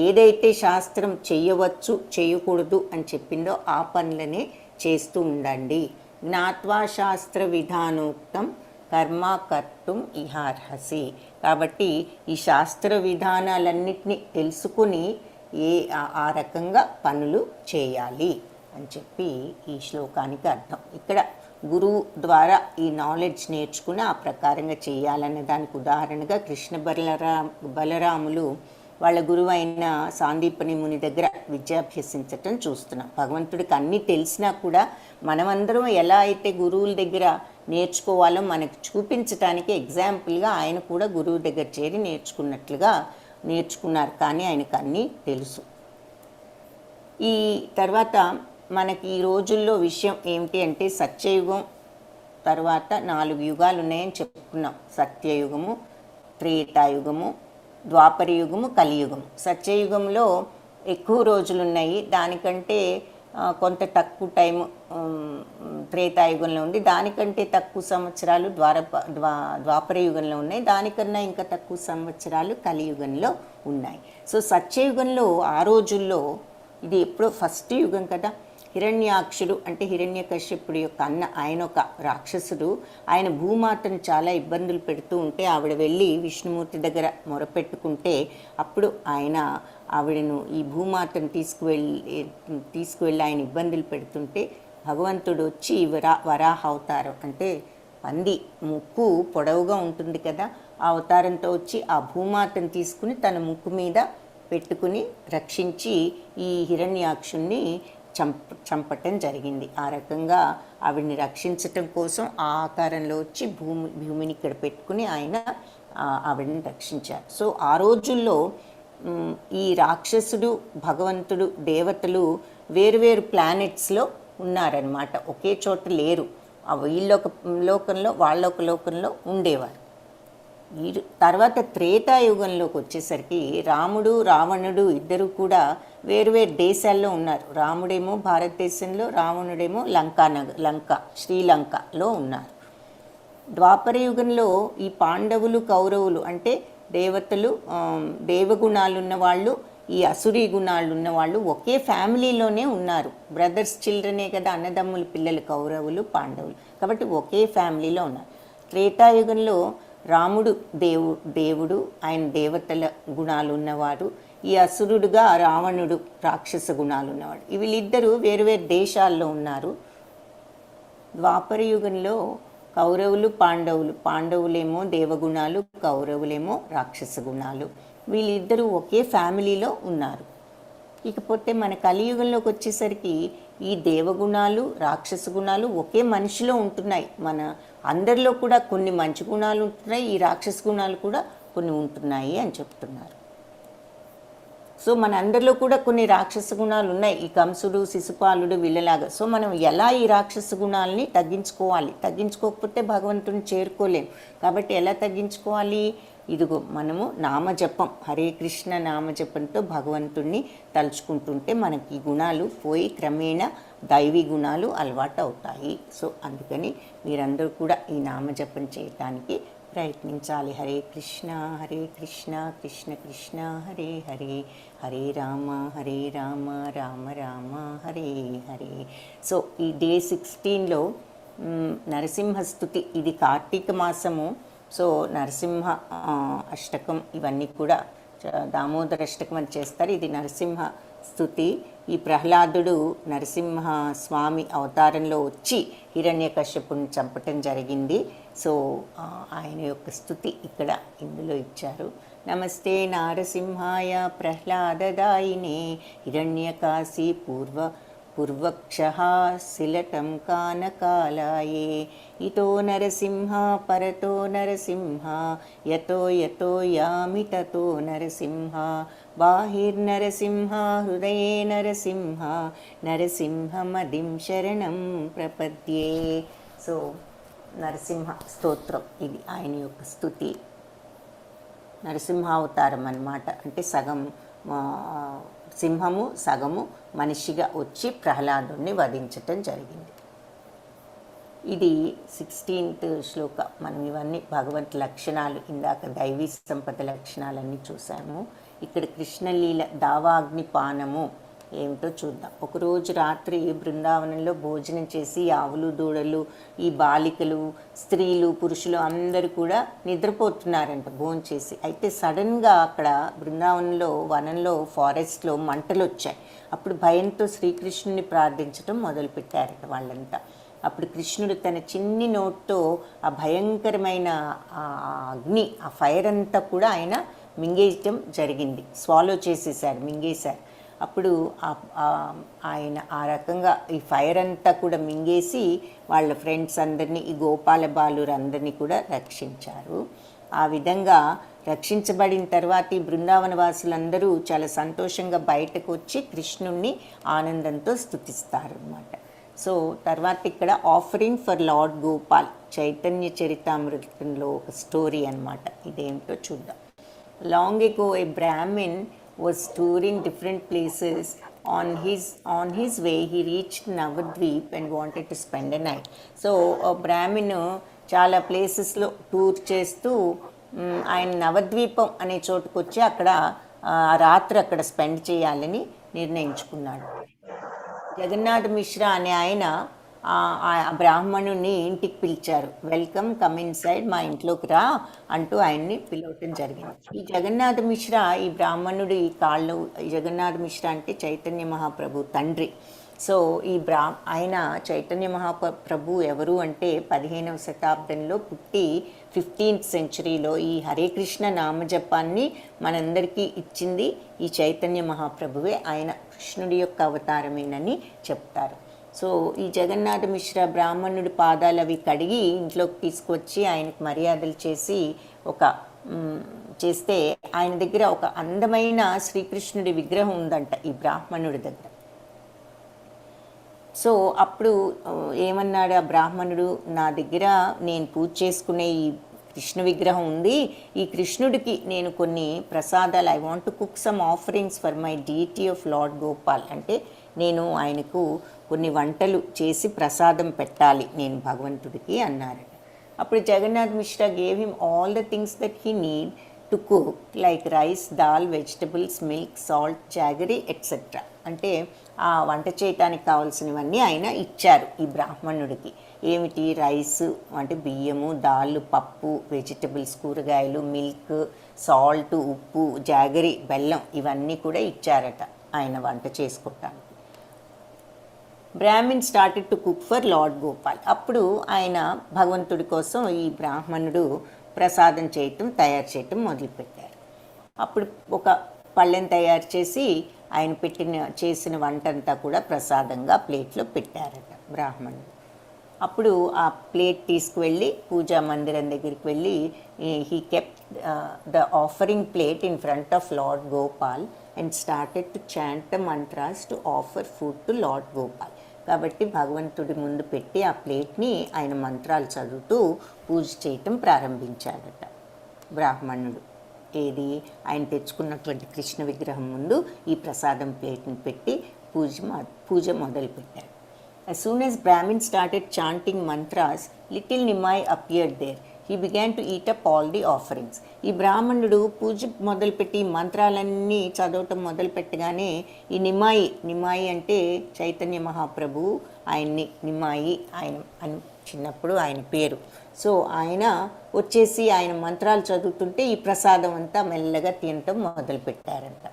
ఏదైతే శాస్త్రం చేయవచ్చు చేయకూడదు అని చెప్పిందో ఆ పనులనే చేస్తూ ఉండండి. జ్ఞాత్వా శాస్త్ర విధానోక్తం కర్మ కర్తుం ఇహార్హసి. కాబట్టి ఈ శాస్త్ర విధానాలన్నిటినీ తెలుసుకుని ఆ రకంగా పనులు చేయాలి అని చెప్పి ఈ శ్లోకానికి అర్థం. ఇక్కడ గురువు ద్వారా ఈ నాలెడ్జ్ నేర్చుకుని ఆ ప్రకారంగా చేయాలనే దానికి ఉదాహరణగా కృష్ణ బలరాములు వాళ్ళ గురువు అయిన సాందీపని ముని దగ్గర విద్యాభ్యసించటం చూస్తున్నాం. భగవంతుడికి అన్నీ తెలిసినా కూడా మనమందరం ఎలా అయితే గురువుల దగ్గర నేర్చుకోవాలో మనకు చూపించడానికి ఎగ్జాంపుల్గా ఆయన కూడా గురువు దగ్గర చేరి నేర్చుకున్నారు. కానీ ఆయనకు అన్నీ తెలుసు. ఈ తర్వాత మనకి ఈ రోజుల్లో విషయం ఏమిటి అంటే సత్యయుగం తర్వాత 4 యుగాలు ఉన్నాయని చెప్పుకున్నాం. సత్యయుగము, త్రేతాయుగము, ద్వాపర యుగము, కలియుగము. సత్యయుగంలో ఎక్కువ రోజులు ఉన్నాయి, దానికంటే కొంత తక్కువ టైం త్రేతాయుగంలో ఉంది, దానికంటే తక్కువ సంవత్సరాలు ద్వాపర యుగంలో ఉన్నాయి, దానికన్నా ఇంకా తక్కువ సంవత్సరాలు కలియుగంలో ఉన్నాయి. సో సత్యయుగంలో ఆ రోజుల్లో ఇది ఎప్పుడో ఫస్ట్ యుగం కదా. హిరణ్యాక్షుడు అంటే హిరణ్యకశ్యపుడి యొక్క అన్న, ఆయన ఒక రాక్షసుడు. ఆయన భూమాతను చాలా ఇబ్బందులు పెడుతూ ఉంటే ఆవిడ వెళ్ళి విష్ణుమూర్తి దగ్గర మొరపెట్టుకుంటే అప్పుడు ఆయన ఆవిడను ఈ భూమాతను తీసుకువెళ్ళి ఆయన ఇబ్బందులు పెడుతుంటే భగవంతుడు వచ్చి వరాహ అవతారం అంటే పంది ముక్కు పొడవుగా ఉంటుంది కదా, ఆ అవతారంతో వచ్చి ఆ భూమాతను తీసుకుని తన ముక్కు మీద పెట్టుకుని రక్షించి ఈ హిరణ్యాక్షుణ్ణి చంపటం జరిగింది. ఆ రకంగా ఆవిడ్ని రక్షించటం కోసం ఆ ఆకారంలో వచ్చి భూమిని ఇక్కడ పెట్టుకుని ఆయన ఆవిడని రక్షించారు. సో ఆ రోజుల్లో ఈ రాక్షసుడు, భగవంతుడు, దేవతలు వేరువేరు ప్లానెట్స్లో ఉన్నారనమాట, ఒకే చోట లేరు. వీళ్ళొక లోకంలో వాళ్ళొక లోకంలో ఉండేవారు. తర్వాత త్రేతాయుగంలోకి వచ్చేసరికి రాముడు, రావణుడు ఇద్దరు కూడా వేరువేరు దేశాల్లో ఉన్నారు. రాముడేమో భారతదేశంలో, రావణుడేమో లంక శ్రీలంకలో ఉన్నారు. ద్వాపర యుగంలో ఈ పాండవులు, కౌరవులు అంటే దేవతలు దేవగుణాలు ఉన్నవాళ్ళు, ఈ అసురీ గుణాలు ఉన్నవాళ్ళు ఒకే ఫ్యామిలీలోనే ఉన్నారు. బ్రదర్స్ చిల్డ్రనే కదా, అన్నదమ్ముల పిల్లలు కౌరవులు పాండవులు, కాబట్టి ఒకే ఫ్యామిలీలో ఉన్నారు. త్రేతాయుగంలో రాముడు దేవుడు, ఆయన దేవతల గుణాలు ఉన్నవాడు. ఈ అసురుడుగా రావణుడు రాక్షస గుణాలు ఉన్నవాడు. వీళ్ళిద్దరూ వేరు వేరు దేశాల్లో ఉన్నారు. ద్వాపర యుగంలో కౌరవులు పాండవులేమో దేవగుణాలు, కౌరవులేమో రాక్షస గుణాలు. వీళ్ళిద్దరూ ఒకే ఫ్యామిలీలో ఉన్నారు. ఇకపోతే మన కలియుగంలోకి వచ్చేసరికి ఈ దేవగుణాలు, రాక్షస గుణాలు ఒకే మనిషిలో ఉంటున్నాయి. మన అందరిలో కూడా కొన్ని మంచి గుణాలు ఉంటున్నాయి, ఈ రాక్షస గుణాలు కూడా కొన్ని ఉంటున్నాయి అని చెప్తున్నారు. సో మన అందరిలో కూడా కొన్ని రాక్షస గుణాలు ఉన్నాయి, ఈ కంసుడు, శిశుపాలుడు వీళ్ళలాగా. సో మనం ఎలా ఈ రాక్షస గుణాలని తగ్గించుకోవాలి? తగ్గించుకోకపోతే భగవంతుని చేరుకోలేం. కాబట్టి ఎలా తగ్గించుకోవాలి? ఇదిగో మనము నామజపం, హరే కృష్ణ నామజపంతో భగవంతుణ్ణి తలుచుకుంటుంటే మనకి ఈ గుణాలు పోయి క్రమేణా దైవీ గుణాలు అలవాటు అవుతాయి. సో అందుకని మీరందరూ కూడా ఈ నామజపం చేయటానికి ప్రయత్నించాలి. హరే కృష్ణ కృష్ణ కృష్ణ హరే హరే, హరే రామ రామ రామ హరే హరే. సో ఈ డే 16లో నరసింహస్తుతి, ఇది కార్తీక మాసము. సో నరసింహ అష్టకం ఇవన్నీ కూడా దామోదర అష్టకం అని చేస్తారు. ఇది నరసింహ స్తుతి. ఈ ప్రహ్లాదుడు నరసింహ స్వామి అవతారంలో వచ్చి హిరణ్యకశ్యపుని చంపటం జరిగింది. సో ఆయన యొక్క స్తుతి ఇక్కడ ఇందులో ఇచ్చారు. నమస్తే నారసింహాయ ప్రహ్లాదదాయినే హిరణ్యకాశీ పూర్వక్షః శిలటం కానకాలాయే ఇతో నరసింహ పరతో నరసింహ యతో యతో యామి తతో నరసింహ బాహిర్నరసింహ హృదయే నరసింహ నరసింహమదిం శరణం ప్రపద్యే. సో నరసింహ స్తోత్రం ఇది ఆయన యొక్క స్తుతి. నరసింహావతారం అన్నమాట. అంటే సగం సింహము సగము మనిషిగా వచ్చి ప్రహ్లాదుని వధించటం జరిగింది. ఇది 16th శ్లోక. మనం ఇవన్నీ భగవంతు లక్షణాలు, ఇందాక దైవీ సంపద లక్షణాలన్నీ చూసాము. ఇక్కడ కృష్ణలీల దావాగ్నిపానము ఏమిటో చూద్దాం. ఒకరోజు రాత్రి బృందావనంలో భోజనం చేసి ఆవులు, దూడలు, ఈ బాలికలు, స్త్రీలు, పురుషులు అందరూ కూడా నిద్రపోతున్నారంట భోజనం చేసి. అయితే సడన్గా అక్కడ బృందావనంలో, వనంలో, ఫారెస్ట్లో మంటలు వచ్చాయి. అప్పుడు భయంతో శ్రీకృష్ణుని ప్రార్థించడం మొదలుపెట్టారట వాళ్ళంతా. అప్పుడు కృష్ణుడు తన చిన్ని నోట్తో ఆ భయంకరమైన అగ్ని, ఆ ఫైర్ అంతా కూడా ఆయన మింగేయటం జరిగింది. స్వాలో చేసేసారు, మింగేశారు. అప్పుడు ఆయన ఆ రకంగా ఈ ఫైర్ అంతా కూడా మింగేసి వాళ్ళ ఫ్రెండ్స్ అందరినీ, ఈ గోపాల బాలురు అందరినీ కూడా రక్షించారు. ఆ విధంగా రక్షించబడిన తర్వాత ఈ బృందావన వాసులందరూ చాలా సంతోషంగా బయటకు వచ్చి కృష్ణుణ్ణి ఆనందంతో స్తుతిస్తారు అన్నమాట. సో తర్వాత ఇక్కడ offering for lord Gopal, Chaitanya చరితామృతంలో ఒక స్టోరీ అన్నమాట. ఇదేంటో చూద్దాం. Long ago a brahmin was touring different places. On his way he reached Navadvip and wanted to spend a night. So a Brahmin చాలా ప్లేసెస్లో టూర్ చేస్తూ ఆయన నవద్వీపం అనే చోటుకు వచ్చి అక్కడ రాత్రి అక్కడ స్పెండ్ చేయాలని నిర్ణయించుకున్నాడు. జగన్నాథ్ మిశ్రా అనే ఆయన ఆ బ్రాహ్మణుని ఇంటికి పిలిచారు. వెల్కమ్, కమ్ ఇన్ సైడ్, మా ఇంట్లోకి రా అంటూ ఆయన్ని పిలవటం జరిగింది. ఈ జగన్నాథ మిశ్రా, ఈ బ్రాహ్మణుడు ఈ కాళ్ళు, జగన్నాథ మిశ్రా అంటే చైతన్య మహాప్రభు తండ్రి. సో ఈ ఆయన చైతన్య మహాప్రభు ఎవరు అంటే 15వ శతాబ్దంలో పుట్టి 15th సెంచరీలో ఈ హరే కృష్ణ నామజపాన్ని మనందరికీ ఇచ్చింది ఈ చైతన్య మహాప్రభువే. ఆయన కృష్ణుడి యొక్క అవతారమేనని చెప్తారు. సో ఈ జగన్నాథ మిశ్రా బ్రాహ్మణుడి పాదాలు అవి కడిగి ఇంట్లోకి తీసుకొచ్చి ఆయనకు మర్యాదలు చేసి చేస్తే ఆయన దగ్గర ఒక అందమైన శ్రీకృష్ణుడి విగ్రహం ఉందంట ఈ బ్రాహ్మణుడి దగ్గర. సో అప్పుడు ఏమన్నాడు ఆ బ్రాహ్మణుడు, నా దగ్గర నేను పూజ చేసుకునే ఈ కృష్ణ విగ్రహం ఉంది, ఈ కృష్ణుడికి నేను కొన్ని ప్రసాదాలు, I want to cook some offerings for my deity of Lord Gopal, అంటే నేను ఆయనకు కొన్ని వంటలు చేసి ప్రసాదం పెట్టాలి నేను భగవంతుడికి అన్నారు. అప్పుడు Jagannath Mishra gave him all the things that he need. To cook like rice, dal, vegetables, milk, salt, jaggery etcetera. అంటే ఆ వంట చేయటానికి కావాల్సినవన్నీ ఆయన ఇచ్చారు ఈ బ్రాహ్మణుడికి. ఏమిటి? రైస్ అంటే బియ్యము, దాళ్ళు, పప్పు, వెజిటబుల్స్, కూరగాయలు, మిల్క్, సాల్ట్, ఉప్పు, జాగరీ, బెల్లం, ఇవన్నీ కూడా ఇచ్చారట ఆయన వంట చేసుకోవటానికి. Brahmin started to cook for lord Gopal. అప్పుడు ఆయన భగవంతుడి కోసం ఈ బ్రాహ్మణుడు ప్రసాదం తయారు చేయటం మొదలుపెట్టారు. అప్పుడు ఒక పళ్ళెం తయారు చేసి ఆయన చేసిన వంటంతా కూడా ప్రసాదంగా ప్లేట్లో పెట్టారట బ్రాహ్మణుడు. అప్పుడు ఆ ప్లేట్ తీసుకువెళ్ళి పూజా మందిరం దగ్గరికి వెళ్ళి he kept the offering plate in front of Lord Gopal and started to chant the mantras to offer food to lord Gopal. కాబట్టి భగవంతుడి ముందు పెట్టి ఆ ప్లేట్ని ఆయన మంత్రాలు చదువుతూ పూజ చేయటం ప్రారంభించాడట బ్రాహ్మణుడు. ఏది? ఆయన తెచ్చుకున్నటువంటి కృష్ణ విగ్రహం ముందు ఈ ప్రసాదం ప్లేట్ని పెట్టి పూజ మొదలుపెట్టాడు. As soon as Brahmin started chanting mantras, little Nimai appeared there. He began to eat up all the offerings. ఈ బ్రాహ్మణుడు పూజ మొదలుపెట్టి మంత్రాలన్నీ చదవటం మొదలుపెట్టగానే ఈ నిమాయి అంటే చైతన్య మహాప్రభు, ఆయన్ని నిమాయి ఆయన అని చిన్నప్పుడు ఆయన పేరు. సో ఆయన వచ్చేసి ఆయన మంత్రాలు చదువుతుంటే ఈ ప్రసాదం అంతా మెల్లగా తినటం మొదలుపెట్టారంట.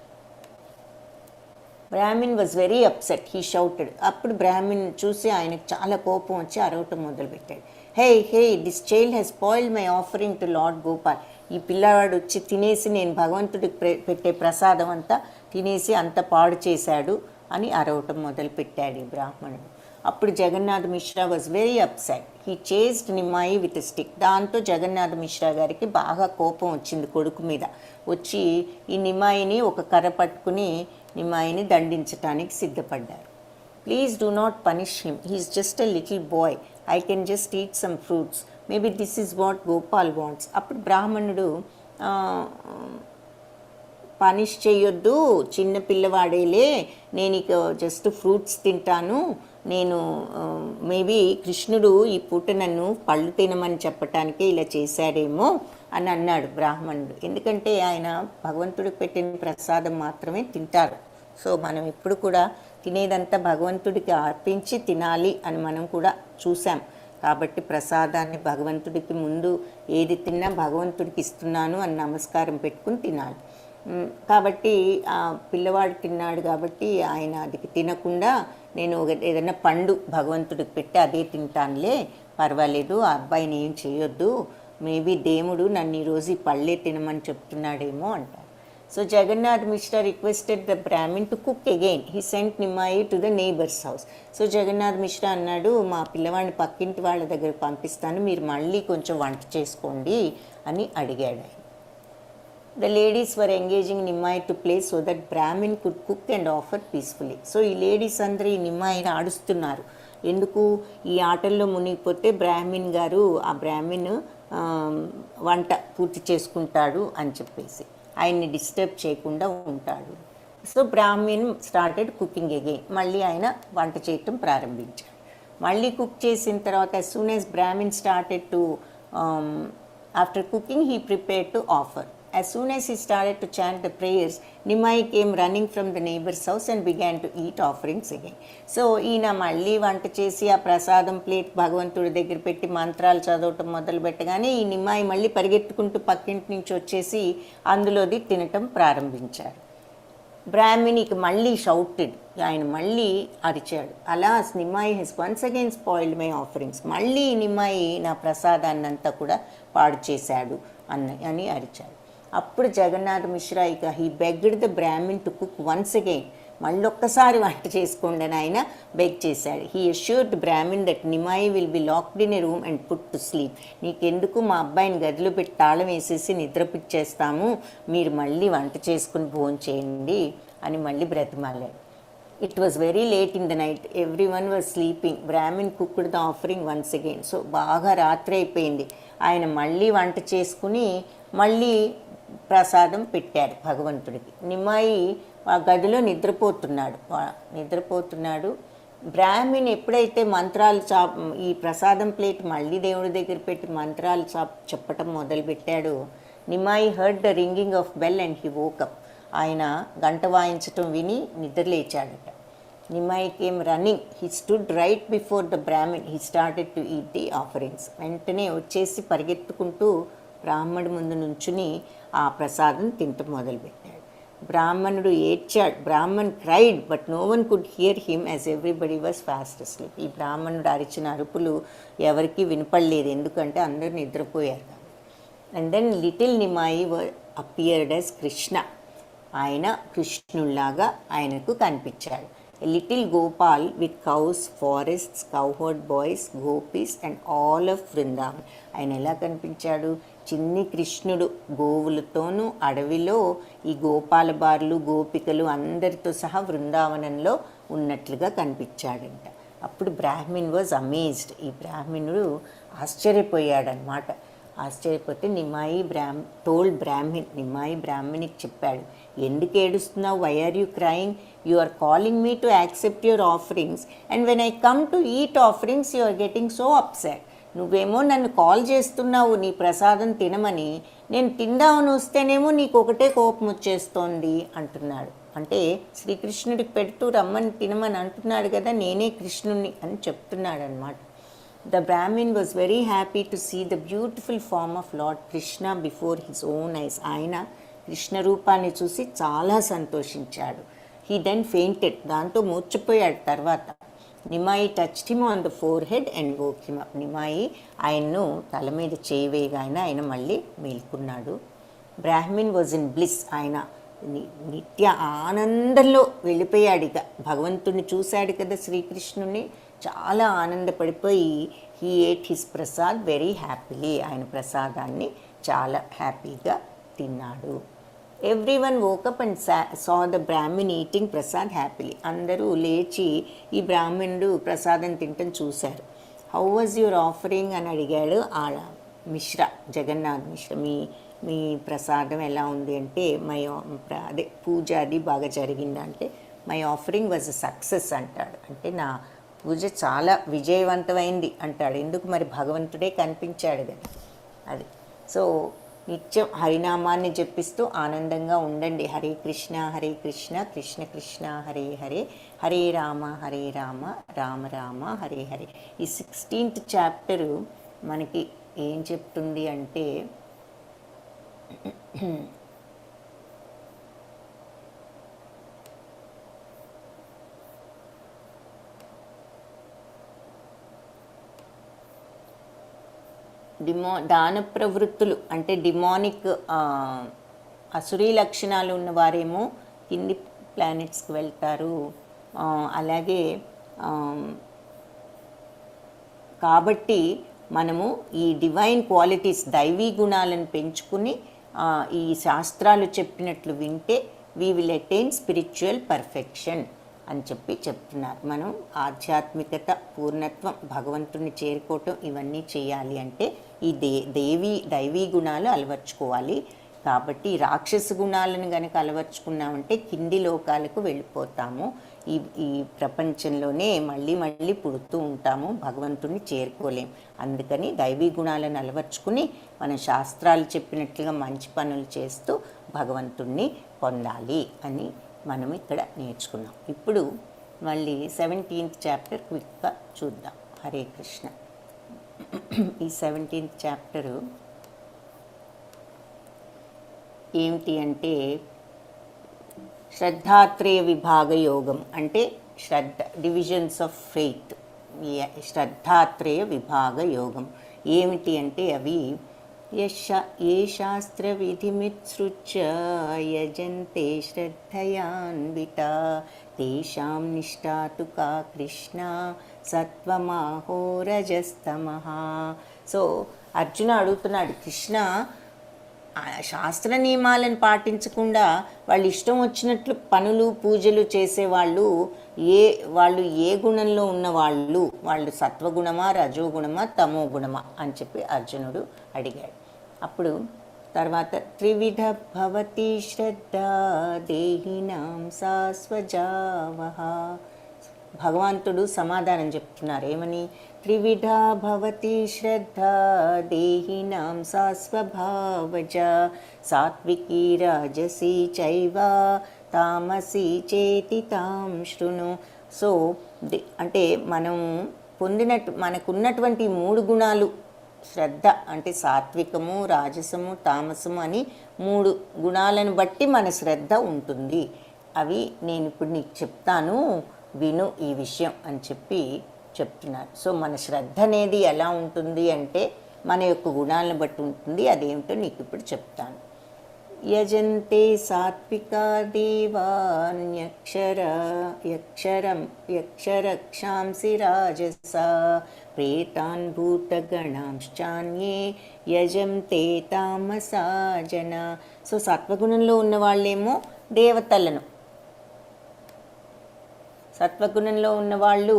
Brahmin was very upset. He shouted. అప్పుడు బ్రాహ్మిన్ చూసి ఆయనకు చాలా కోపం వచ్చి అరవటం మొదలుపెట్టాడు. Hey this child has spoiled my offering to lord Gopal. ఈ పిల్లవాడు వచ్చి తినేసి నేను భగవంతుడికి పెట్టే ప్రసాదం అంతా తినేసి అంత పాడు చేశాడు అని అరవటం మొదలుపెట్టాడు ఈ బ్రాహ్మణుడు. అప్పుడు Jagannath Mishra was very upset. He chased Nimai with stick. దాంతో జగన్నాథ్ మిశ్రా గారికి బాగా కోపం వచ్చింది కొడుకు మీద. వచ్చి ఈ నిమాయిని ఒక కర్ర పట్టుకుని నిమాయిని దండించటానికి సిద్ధపడ్డారు. Please do not punish him. He's just a little boy. I can just eat some fruits. Maybe this is what Gopal wants. అప్పుడు బ్రాహ్మణుడు పనిష్ చేయొద్దు, చిన్న పిల్లవాడేలే, నేను ఇక జస్ట్ ఫ్రూట్స్ తింటాను, నేను మేబీ కృష్ణుడు ఈ పూట నన్ను పళ్ళు తినమని చెప్పటానికే ఇలా చేశాడేమో అని అన్నాడు బ్రాహ్మణుడు. ఎందుకంటే ఆయన భగవంతుడికి పెట్టిన ప్రసాదం మాత్రమే తింటారు. సో మనం ఇప్పుడు కూడా తినేదంతా భగవంతుడికి అర్పించి తినాలి అని మనం కూడా చూసాం. కాబట్టి ప్రసాదాన్ని భగవంతుడికి ముందు ఏది తిన్నా భగవంతుడికి ఇస్తున్నాను అని నమస్కారం పెట్టుకుని తినాలి. కాబట్టి ఆ పిల్లవాడు తిన్నాడు కాబట్టి ఆయన అది తినకుండా నేను ఏదైనా పండు భగవంతుడికి పెట్టి అదే తింటానులే, పర్వాలేదు, ఆ అబ్బాయిని ఏం చేయొద్దు, మేబీ దేవుడు నన్ను ఈరోజు ఈ పళ్ళే తినమని చెప్తున్నాడేమో అంటారు. So Jagannath Mishra requested the brahmin to cook again. He sent Nimai to the neighbours house. So Jagannath Mishra అన్నాడు, మా పిల్లవాడిని పక్కింటి వాళ్ళ దగ్గర పంపిస్తాను, మీరు మళ్ళీ కొంచెం వంట చేసుకోండి అని అడిగాడు ఆయన. The ladies were engaging Nimai to play so that Brahmin could cook and offer peacefully. So ఈ లేడీస్ అందరూ ఈ నిమ్మాయిని ఆడుస్తున్నారు. ఎందుకు? ఈ ఆటల్లో మునిగిపోతే బ్రాహ్మిన్ గారు ఆ బ్రాహ్మిన్ వంట పూర్తి చేసుకుంటాడు అని చెప్పేసి ఆయన్ని డిస్టర్బ్ చేయకుండా ఉంటాడు. So Brahmin started cooking again. మళ్ళీ ఆయన వంట చేయటం ప్రారంభించాడు. మళ్ళీ కుక్ చేసిన తర్వాత as soon as Brahmin started to after cooking he prepared to offer. As soon as he started to chant the prayers, Nimai came running from the neighbor's house and began to eat offerings again. So ఈయన మళ్ళీ వంట చేసి ఆ ప్రసాదం plate భగవంతుడి దగ్గర పెట్టి మంత్రాలు చదవటం మొదలు పెట్టగానే ఈ నిమ్మాయి మళ్ళీ పరిగెత్తుకుంటూ పక్కింటి నుంచి వచ్చేసి అందులోది తినటం ప్రారంభించాడు. బ్రాహ్మినికి మళ్ళీ షౌటెడ్. ఆయన మళ్ళీ అరిచాడు, అలా Nimai has once again spoiled my offerings. మళ్ళీ నిమ్మాయి నా ప్రసాదాన్నంతా కూడా పాడు చేశాడు అని అరిచాడు. అప్పుడు జగన్నాథ్ మిశ్రా ఇక he begged the brahmin to cook once again. మళ్ళొక్కసారి వంట చేసుకోండి అని ఆయన బెగ్ చేశాడు. He assured brahmin that Nimai will be locked in a room and put to sleep. నీకెందుకు, మా అబ్బాయిని గదిలో పెట్టి తాళం వేసేసి నిద్రపిచ్చేస్తాము, మీరు మళ్ళీ వంట చేసుకుని భోజనం చేయండి అని మళ్ళీ బ్రతిమాలాడు. It was very late in the night. Everyone was sleeping. Brahmin cooked the offering once again. So బాగా రాత్రి అయిపోయింది. ఆయన మళ్ళీ వంట చేసుకుని మళ్ళీ ప్రసాదం పెట్టాడు భగవంతుడికి. నిమ్మాయి ఆ గదిలో నిద్రపోతున్నాడు. బ్రాహ్మిన్ ఎప్పుడైతే మంత్రాలు ఈ ప్రసాదం ప్లేట్ మళ్ళీ దేవుడి దగ్గర పెట్టి మంత్రాలు చెప్పటం మొదలుపెట్టాడో Nimai heard the ringing of bell and he woke up. ఆయన గంట వాయించటం విని నిద్రలేచాడట. Nimai came running, he stood right before the brahmin, he started to eat the offerings. వెంటనే వచ్చేసి పరిగెత్తుకుంటూ బ్రాహ్మణుడి ముందు నుంచుని ఆ ప్రసాదం తింటం మొదలుపెట్టాడు. బ్రాహ్మణుడు ఏడ్చాడు. Brahmin cried but no one could hear him as everybody was fast asleep. ఈ బ్రాహ్మణుడు అరిచిన అరుపులు ఎవరికీ వినపడలేదు, ఎందుకంటే అందరూ నిద్రపోయారు. And then little Nimai appeared as Krishna. ఆయన కృష్ణుల్లాగా ఆయనకు కనిపించాడు. Little Gopal with cows, forests, cowherd boys, gopis and all of Vrindavan. ఆయన ఎలా కనిపించాడు? చిన్ని కృష్ణుడు గోవులతోనూ అడవిలో ఈ గోపాల బారులు, గోపికలు అందరితో సహా బృందావనంలో ఉన్నట్లుగా కనిపించాడంట. అప్పుడు బ్రాహ్మిన్ వాజ్ అమేజ్డ్. ఈ బ్రాహ్మణుడు ఆశ్చర్యపోయాడనమాట. ఆశ్చర్యపోతే నిమాయి టోల్డ్ బ్రాహ్మిన్, నిమాయి బ్రాహ్మణికి చెప్పాడు, ఎందుకు ఏడుస్తున్నావు? Why are you crying? You are calling me to accept your offerings and when I come to eat offerings you are getting so upset. నువ్వేమో నన్ను కాల్ చేస్తున్నావు నీ ప్రసాదం తినమని, నేను తిందామని వస్తేనేమో నీకు ఒకటే కోపం వచ్చేస్తోంది అంటున్నాడు. అంటే శ్రీకృష్ణుడికి పెడుతూ రమ్మని తినమని అంటున్నాడు కదా, నేనే కృష్ణుణ్ణి అని చెప్తున్నాడు అనమాట. The Brahmin was very happy to see the beautiful form of Lord Krishna before his own eyes. ఆయన కృష్ణ రూపాన్ని చూసి చాలా సంతోషించాడు. He then fainted. దాంతో మూర్చిపోయాడు తర్వాత. నిమాయి touched him on the forehead and woke him up. నిమాయి ఆయన్ను తల మీద చేయి వేయగానే ఆయన మళ్ళీ మేల్కొన్నాడు. Brahmin was in bliss. ఆయన నిత్య ఆనందంలో వెళ్ళిపోయాడు. ఇక భగవంతుని చూశాడు కదా శ్రీకృష్ణుని, చాలా ఆనందపడిపోయి he ate his prasad very happily. ఆయన ప్రసాదాన్ని చాలా హ్యాపీగా తిన్నాడు. Everyone woke up and saw the brahmin eating prasad happily. అందరూ లేచి ఈ బ్రాహ్మణుడు ప్రసాదం తింటం చూశారు. హౌ వాజ్ యువర్ ఆఫరింగ్ అని అడిగాడు ఆ మిశ్రా, జగన్నాథ్ మిశ్రా. మీ ప్రసాదం ఎలా ఉంది అంటే, పూజ అది బాగా జరిగిందంటే my offering was a success అంటాడు. అంటే నా పూజ చాలా విజయవంతమైంది అంటాడు. ఎందుకు? మరి భగవంతుడే కనిపించాడు కదా అది. సో నిత్యం హరినామాన్ని జపిస్తూ ఆనందంగా ఉండండి. హరే కృష్ణ కృష్ణ కృష్ణ హరే హరే, హరే రామ రామ రామ హరే హరే. ఈ 16th చాప్టరు మనకి ఏం చెప్తుంది అంటే, దాన ప్రవృత్తులు అంటే డిమానిక్ అసురీ లక్షణాలు ఉన్నవారేమో కింది ప్లానెట్స్కి వెళ్తారు. అలాగే కాబట్టి మనము ఈ డివైన్ క్వాలిటీస్, దైవీ గుణాలను పెంచుకుని ఈ శాస్త్రాలు చెప్పినట్లు వింటే we will attain spiritual perfection అని చెప్తున్నారు. మనం ఆధ్యాత్మికత, పూర్ణత్వం, భగవంతుని చేరుకోవటం ఇవన్నీ చేయాలి అంటే ఈ దైవీ గుణాలు అలవర్చుకోవాలి. కాబట్టి రాక్షస గుణాలను కనుక అలవర్చుకున్నామంటే కింది లోకాలకు వెళ్ళిపోతాము. ఈ ప్రపంచంలోనే మళ్ళీ పుడుతూ ఉంటాము, భగవంతుని చేరుకోలేం. అందుకని దైవీ గుణాలను అలవర్చుకుని మన శాస్త్రాలు చెప్పినట్లుగా మంచి పనులు చేస్తూ భగవంతుణ్ణి పొందాలి అని మనం ఇక్కడ నేర్చుకున్నాం. ఇప్పుడు మళ్ళీ 17th చాప్టర్ క్విక్గా చూద్దాం. హరే కృష్ణ. ఈ 17th చాప్టరు ఏమిటి అంటే శ్రద్ధాత్రేయ విభాగ యోగం. అంటే డివిజన్స్ ఆఫ్ ఫెయిత్. శ్రద్ధాత్రేయ విభాగ యోగం ఏమిటి అంటే అవి ఏ శాస్త్ర విధిమిత్సృత్య యజంతే శ్రద్ధయాన్వితా తేషాం నిష్ఠా తు కా కృష్ణ సత్వమాహో రజస్తమః. సో అర్జున అడుగుతున్నాడు, కృష్ణ శాస్త్ర నియమాలను పాటించకుండా వాళ్ళు ఇష్టం వచ్చినట్లు పనులు పూజలు చేసేవాళ్ళు వాళ్ళు ఏ గుణంలో ఉన్నవాళ్ళు? వాళ్ళు సత్వగుణమా, రజోగుణమా, తమో గుణమా అని చెప్పి అర్జునుడు అడిగాడు. అప్పుడు తర్వాత త్రివిధ భవతి శ్రద్ధ దేహినాం సా స్వజావః. భగవంతుడు సమాధానం చెప్తున్నారు ఏమని, త్రివిధా భవతి శ్రద్ధ దేహినాం సా స్వభావజ సాత్వికీ రాజసి చైవ తామసి చేతి తాం శృణు. సో అంటే మనం మనకున్నటువంటి 3 గుణాలు, శ్రద్ధ అంటే సాత్వికము, రాజసము, తామసము అని 3 గుణాలను బట్టి మన శ్రద్ధ ఉంటుంది. అవి నేను ఇప్పుడు నీకు చెప్తాను, విను ఈ విషయం అని చెప్తున్నారు. సో మన శ్రద్ధ అనేది ఎలా ఉంటుంది అంటే మన యొక్క గుణాలను బట్టి ఉంటుంది. అదేమిటో నీకు ఇప్పుడు చెప్తాను. యజంతే సాత్వికా దేవాన్యక్షరక్షాంసి రాజసా ప్రేతాన్ భూతగణాంశ్చాన్యే యజంతే తామసా జన. సో సత్వగుణంలో ఉన్న వాళ్ళేమో దేవతలను, సత్వగుణంలో ఉన్నవాళ్ళు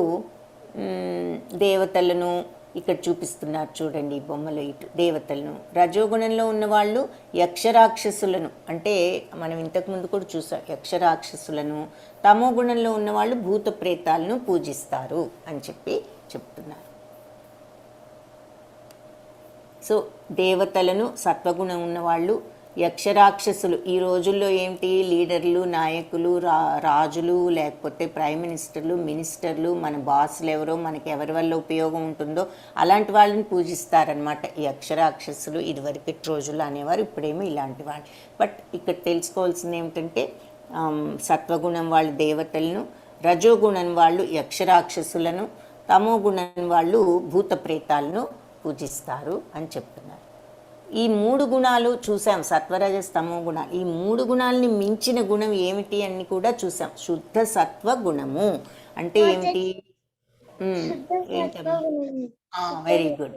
దేవతలను ఇక్కడ చూపిస్తున్నారు చూడండి ఈ బొమ్మలో, ఇటు దేవతలను. రజోగుణంలో ఉన్నవాళ్ళు యక్షరాక్షసులను, అంటే మనం ఇంతకుముందు కూడా చూసాం యక్షరాక్షసులను. తమో గుణంలో ఉన్నవాళ్ళు భూత ప్రేతాలను పూజిస్తారు అని చెప్తున్నారు. సో దేవతలను, సత్వగుణం ఉన్నవాళ్ళు, యక్షరాక్షసులు. ఈ రోజుల్లో ఏంటి, లీడర్లు, నాయకులు, రాజులు, లేకపోతే ప్రైమ్ మినిస్టర్లు, మన బాసులు ఎవరో, మనకి ఎవరి వల్ల ఉపయోగం ఉంటుందో అలాంటి వాళ్ళని పూజిస్తారనమాట ఈ యక్షరాక్షసులు. ఇదివరకు రోజుల్లో అనేవారు, ఇప్పుడేమో ఇలాంటి వాళ్ళు. బట్ ఇక్కడ తెలుసుకోవాల్సింది ఏమిటంటే సత్వగుణం వాళ్ళు దేవతలను, రజోగుణం వాళ్ళు యక్షరాక్షసులను, తమో గుణం వాళ్ళు భూత ప్రేతాలను పూజిస్తారు అని చెప్తున్నారు. ఈ 3 గుణాలు చూసాం, సత్వరజస్ తమో గుణాలు. ఈ 3 గుణాలని మించిన గుణం ఏమిటి అని కూడా చూసాం. శుద్ధ సత్వ గుణము అంటే ఏమిటి? వెరీ గుడ్,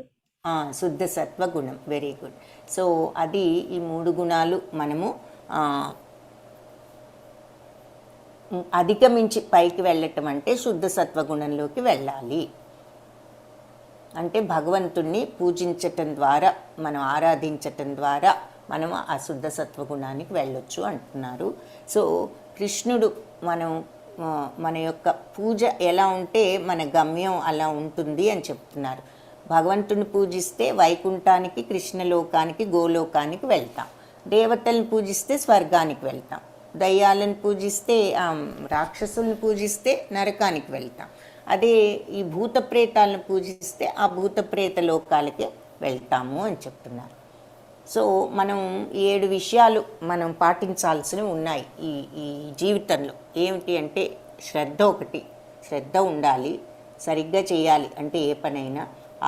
శుద్ధ సత్వ గుణం, వెరీ గుడ్. సో అది ఈ 3 గుణాలు మనము అధిగమించి పైకి వెళ్ళటం అంటే శుద్ధ సత్వగుణంలోకి వెళ్ళాలి. అంటే భగవంతుణ్ణి పూజించటం ద్వారా, మనం ఆరాధించటం ద్వారా మనం ఆ శుద్ధ సత్వగుణానికి వెళ్ళొచ్చు అంటున్నారు. సో కృష్ణుడు మన యొక్క పూజ ఎలా ఉంటే మన గమ్యం అలా ఉంటుంది అని చెప్తున్నారు. భగవంతుని పూజిస్తే వైకుంఠానికి, కృష్ణలోకానికి, గోలోకానికి వెళ్తాం. దేవతలను పూజిస్తే స్వర్గానికి వెళ్తాం. దయ్యాలను పూజిస్తే, రాక్షసులను పూజిస్తే నరకానికి వెళ్తాం. అదే ఈ భూత ప్రేతాలను పూజిస్తే ఆ భూత ప్రేత లోకాలకే వెళ్తాము అని చెప్తున్నారు. సో మనం 7 విషయాలు మనం పాటించాల్సినవి ఉన్నాయి ఈ జీవితంలో. ఏమిటి అంటే శ్రద్ధ ఒకటి, శ్రద్ధ ఉండాలి, సరిగ్గా చేయాలి అంటే ఏ పనైనా.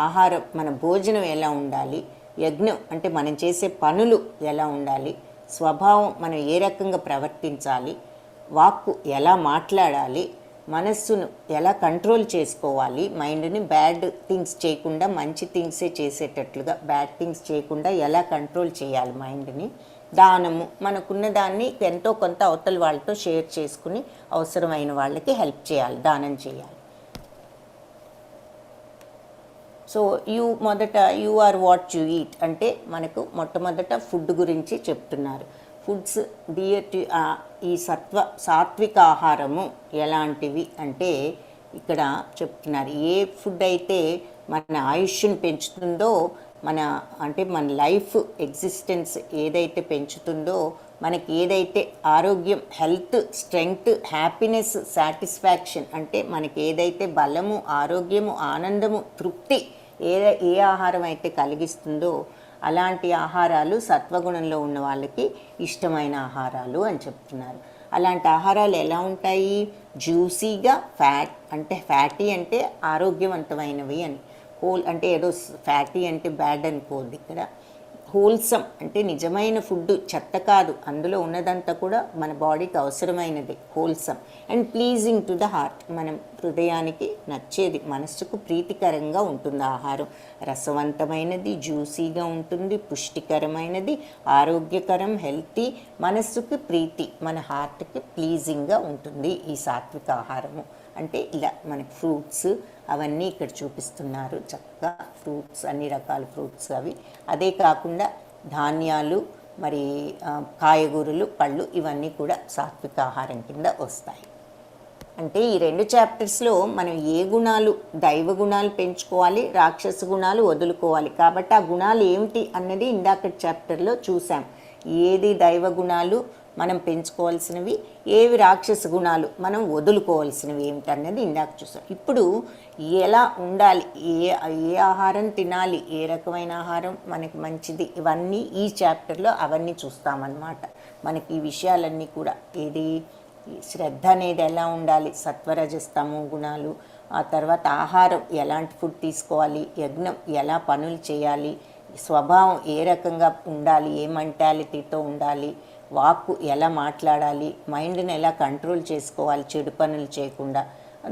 ఆహారం, మన భోజనం ఎలా ఉండాలి, యజ్ఞం అంటే మనం చేసే పనులు ఎలా ఉండాలి, స్వభావం మనం ఏ రకంగా ప్రవర్తించాలి, వాక్కు ఎలా మాట్లాడాలి, మనస్సును ఎలా కంట్రోల్ చేసుకోవాలి, మైండ్ని బ్యాడ్ థింగ్స్ చేయకుండా మంచి థింగ్సే చేసేటట్లుగా, బ్యాడ్ థింగ్స్ చేయకుండా ఎలా కంట్రోల్ చేయాలి మైండ్ని. దానము, మనకున్న దాన్ని ఎంతో కొంత అవతల వాళ్ళతో షేర్ చేసుకుని అవసరమైన వాళ్ళకి హెల్ప్ చేయాలి, దానం చేయాలి. So you are what you eat అంటే మనకు మొట్టమొదట ఫుడ్ గురించి చెప్తున్నారు. ఫుడ్స్ ఈ సాత్విక ఆహారము ఎలాంటివి అంటే ఇక్కడ చెప్తున్నారు. ఏ ఫుడ్ అయితే మన ఆయుష్ని పెంచుతుందో, మన లైఫ్ ఎగ్జిస్టెన్స్ ఏదైతే పెంచుతుందో, మనకి ఏదైతే ఆరోగ్యం, హెల్త్, స్ట్రెంగ్త్, హ్యాపీనెస్, సాటిస్ఫాక్షన్ అంటే మనకి ఏదైతే బలము, ఆరోగ్యము, ఆనందము, తృప్తి ఏ ఆహారం అయితే కలిగిస్తుందో అలాంటి ఆహారాలు సత్వగుణంలో ఉన్న వాళ్ళకి ఇష్టమైన ఆహారాలు అని చెప్తున్నారు. అలాంటి ఆహారాలు ఎలా ఉంటాయి? జ్యూసీగా, ఫ్యాటీ అంటే ఆరోగ్యవంతమైనవి అని. హోల్ అంటే ఏదో ఫ్యాటీ అంటే బ్యాడ్ అనుకోద్ది ఇక్కడ. హోల్సమ్ అంటే నిజమైన ఫుడ్, చెత్త కాదు, అందులో ఉన్నదంతా కూడా మన బాడీకి అవసరమైనది, wholesome. And pleasing to the heart, మనం హృదయానికి నచ్చేది, మనస్సుకు ప్రీతికరంగా ఉంటుంది ఆహారం. రసవంతమైనది, జ్యూసీగా ఉంటుంది, పుష్టికరమైనది, ఆరోగ్యకరం, హెల్తీ, మనస్సుకి ప్రీతి, మన హార్ట్కి ప్లీజింగ్గా ఉంటుంది ఈ సాత్విక ఆహారము. అంటే ఇలా మనకి ఫ్రూట్స్ అవన్నీ ఇక్కడ చూపిస్తున్నారు చక్కగా. ఫ్రూట్స్, అన్ని రకాల ఫ్రూట్స్ అవి. అదే కాకుండా ధాన్యాలు, మరి కాయగూరలు, పళ్ళు ఇవన్నీ కూడా సాత్విక ఆహారం కింద వస్తాయి. అంటే ఈ 2 చాప్టర్స్లో మనం ఏ గుణాలు, దైవ గుణాలు పెంచుకోవాలి, రాక్షస గుణాలు వదులుకోవాలి. కాబట్టి ఆ గుణాలు ఏమిటి అన్నది ఇందాక చాప్టర్లో చూసాం. ఏది దైవ గుణాలు మనం పెంచుకోవాల్సినవి, ఏవి రాక్షస గుణాలు మనం వదులుకోవాల్సినవి ఏమిటన్నది ఇందాక చూసాం. ఇప్పుడు ఎలా ఉండాలి, ఏ ఆహారం తినాలి, ఏ రకమైన ఆహారం మనకి మంచిది, ఇవన్నీ ఈ చాప్టర్లో అవన్నీ చూస్తామన్నమాట. మనకి ఈ విషయాలన్నీ కూడా ఏది శ్రద్ధ అనేది ఎలా ఉండాలి, సత్వరజస్తమో గుణాలు, ఆ తర్వాత ఆహారం ఎలాంటి ఫుడ్ తీసుకోవాలి, యజ్ఞం ఎలా పనులు చేయాలి, స్వభావం ఏ రకంగా ఉండాలి, ఏ మెంటాలిటీతో ఉండాలి, వాక్కు ఎలా మాట్లాడాలి, మైండ్ని ఎలా కంట్రోల్ చేసుకోవాలి చెడు పనులు చేయకుండా,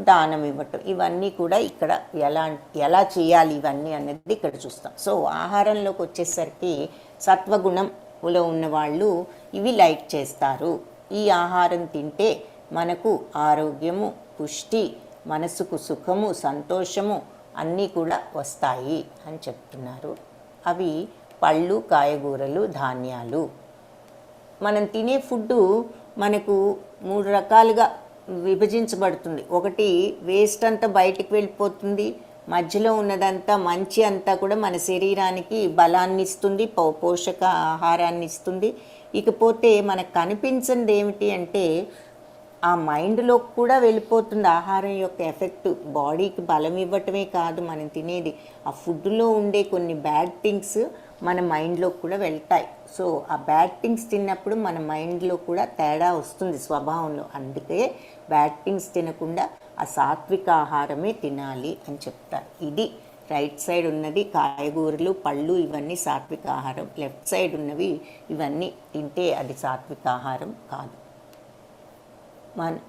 దానం ఇవ్వటం, ఇవన్నీ కూడా ఇక్కడ ఎలా చేయాలి ఇవన్నీ అనేది ఇక్కడ చూస్తాం. సో ఆహారంలోకి వచ్చేసరికి సత్వగుణంలో ఉన్నవాళ్ళు ఇవి లైక్ చేస్తారు. ఈ ఆహారం తింటే మనకు ఆరోగ్యము, పుష్టి, మనసుకు సుఖము, సంతోషము అన్నీ కూడా వస్తాయి అని చెప్తున్నారు. అవి పళ్ళు, కాయగూరలు, ధాన్యాలు. మనం తినే ఫుడ్డు మనకు 3 రకాలుగా విభజించబడుతుంది. ఒకటి వేస్ట్ అంతా బయటికి వెళ్ళిపోతుంది, మధ్యలో ఉన్నదంతా మంచి అంతా కూడా మన శరీరానికి బలాన్ని ఇస్తుంది, పోషక ఆహారాన్ని ఇస్తుంది. ఇకపోతే మనకు కనిపించింది ఏమిటి అంటే ఆ మైండ్లోకి కూడా వెళ్ళిపోతుంది ఆహారం యొక్క ఎఫెక్ట్. బాడీకి బలం ఇవ్వటమే కాదు మనం తినేది, ఆ ఫుడ్లో ఉండే కొన్ని బ్యాడ్ థింగ్స్ మన మైండ్లోకి కూడా వెళ్తాయి. సో ఆ బ్యాడ్ థింగ్స్ తిన్నప్పుడు మన మైండ్లో కూడా తేడా వస్తుంది స్వభావంలో. అందుకే బ్యాడ్ థింగ్స్ తినకుండా ఆ సాత్విక ఆహారమే తినాలి అని చెప్తారు. ఇది రైట్ సైడ్ ఉన్నది కాయగూరలు, పళ్ళు, ఇవన్నీ సాత్విక ఆహారం. లెఫ్ట్ సైడ్ ఉన్నవి ఇవన్నీ తింటే అది సాత్విక ఆహారం కాదు.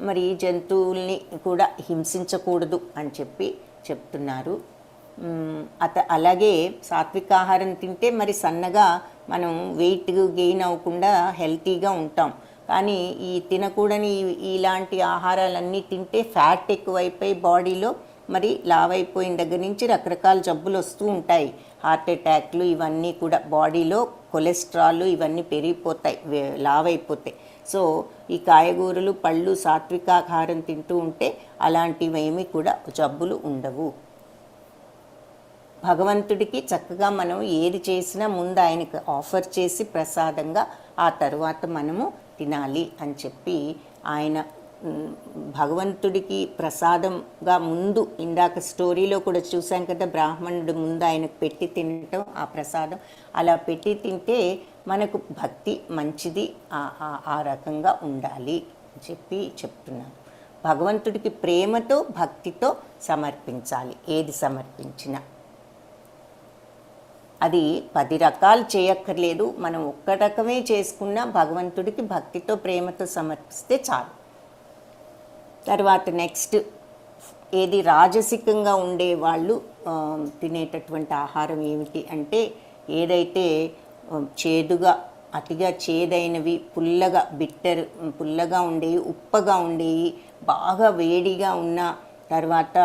మరి జంతువుల్ని కూడా హింసించకూడదు అని చెప్తున్నారు. అలాగే సాత్విక ఆహారం తింటే మరి సన్నగా మనం వెయిట్ గెయిన్ అవ్వకుండా హెల్తీగా ఉంటాం. కానీ ఈ తినకూడని ఇలాంటి ఆహారాలన్నీ తింటే ఫ్యాట్ ఎక్కువైపోయి బాడీలో మరి లావ్ అయిపోయిన దగ్గర నుంచి రకరకాల జబ్బులు వస్తూ ఉంటాయి. హార్ట్ అటాక్లు ఇవన్నీ కూడా, బాడీలో కొలెస్ట్రాల్ ఇవన్నీ పెరిగిపోతాయి, లావ్ అయిపోతాయి. సో ఈ కాయగూరలు, పళ్ళు, సాత్విక ఆహారం తింటూ ఉంటే అలాంటివేమీ కూడా జబ్బులు ఉండవు. భగవంతుడికి చక్కగా మనం ఏది చేసినా ముందు ఆయనకు ఆఫర్ చేసి ప్రసాదంగా ఆ తరువాత మనము తినాలి అని చెప్పి ఆయన భగవంతుడికి ప్రసాదంగా ముందు, ఇందాక స్టోరీలో కూడా చూసాం కదా, బ్రాహ్మణుడు ముందు ఆయనకు పెట్టి తినటం ఆ ప్రసాదం. అలా పెట్టి తింటే మనకు భక్తి మంచిది, ఆ రకంగా ఉండాలి అని చెప్తున్నాను. భగవంతుడికి ప్రేమతో భక్తితో సమర్పించాలి. ఏది సమర్పించినా అది 10 రకాలు చేయక్కర్లేదు. మనం ఒక్క రకమే చేసుకున్నా భగవంతుడికి భక్తితో ప్రేమతో సమర్పిస్తే చాలు. తర్వాత నెక్స్ట్ ఏది రాజసికంగా ఉండేవాళ్ళు తినేటటువంటి ఆహారం ఏమిటి అంటే, ఏదైతే చేదుగా, అతిగా చేదైనవి, పుల్లగా ఉండేవి, ఉప్పగా ఉండేవి, బాగా వేడిగా ఉన్న, తర్వాత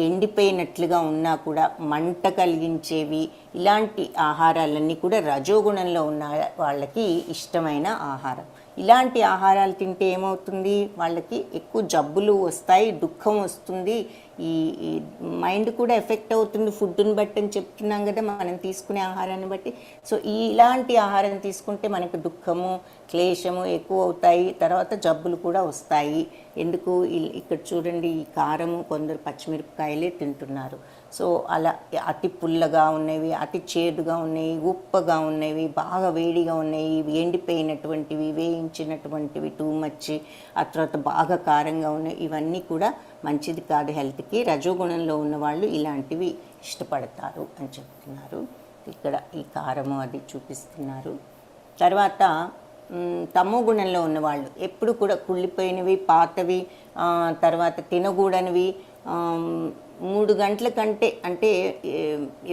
ఎండిపోయినట్లుగా ఉన్నా కూడా మంట కలిగించేవి, ఇలాంటి ఆహారాలన్నీ కూడా రజోగుణంలో ఉన్న వాళ్ళకి ఇష్టమైన ఆహారం. ఇలాంటి ఆహారాలు తింటే ఏమవుతుంది, వాళ్ళకి ఎక్కువ జబ్బులు వస్తాయి, దుఃఖం వస్తుంది, ఈ మైండ్ కూడా ఎఫెక్ట్ అవుతుంది ఫుడ్ని బట్టి అని చెప్తున్నాం కదా, మనం తీసుకునే ఆహారాన్ని బట్టి. సో ఇలాంటి ఆహారం తీసుకుంటే మనకు దుఃఖము, క్లేశము ఎక్కువ అవుతాయి, తర్వాత జబ్బులు కూడా వస్తాయి. ఎందుకు, ఇక్కడ చూడండి, ఈ కారము, కొందరు పచ్చిమిరపకాయలే తింటున్నారు. సో అలా అతి పుల్లగా ఉన్నవి, అతి చేదుగా ఉన్నవి, ఉప్పగా ఉన్నవి, బాగా వేడిగా ఉన్నవి, ఎండిపోయినటువంటివి, వేయించినటువంటివి టూ మచ్, ఆ తర్వాత బాగా కారంగా ఉన్నవి, ఇవన్నీ కూడా మంచిది కాదు హెల్త్కి. రజోగుణంలో ఉన్నవాళ్ళు ఇలాంటివి ఇష్టపడతారు అని చెప్తున్నారు. ఇక్కడ ఈ కారము అది చూపిస్తున్నారు. తర్వాత తమో గుణంలో ఉన్నవాళ్ళు ఎప్పుడు కూడా కుళ్ళిపోయినవి, పాతవి, తర్వాత తినకూడనివి, 3 గంటల కంటే అంటే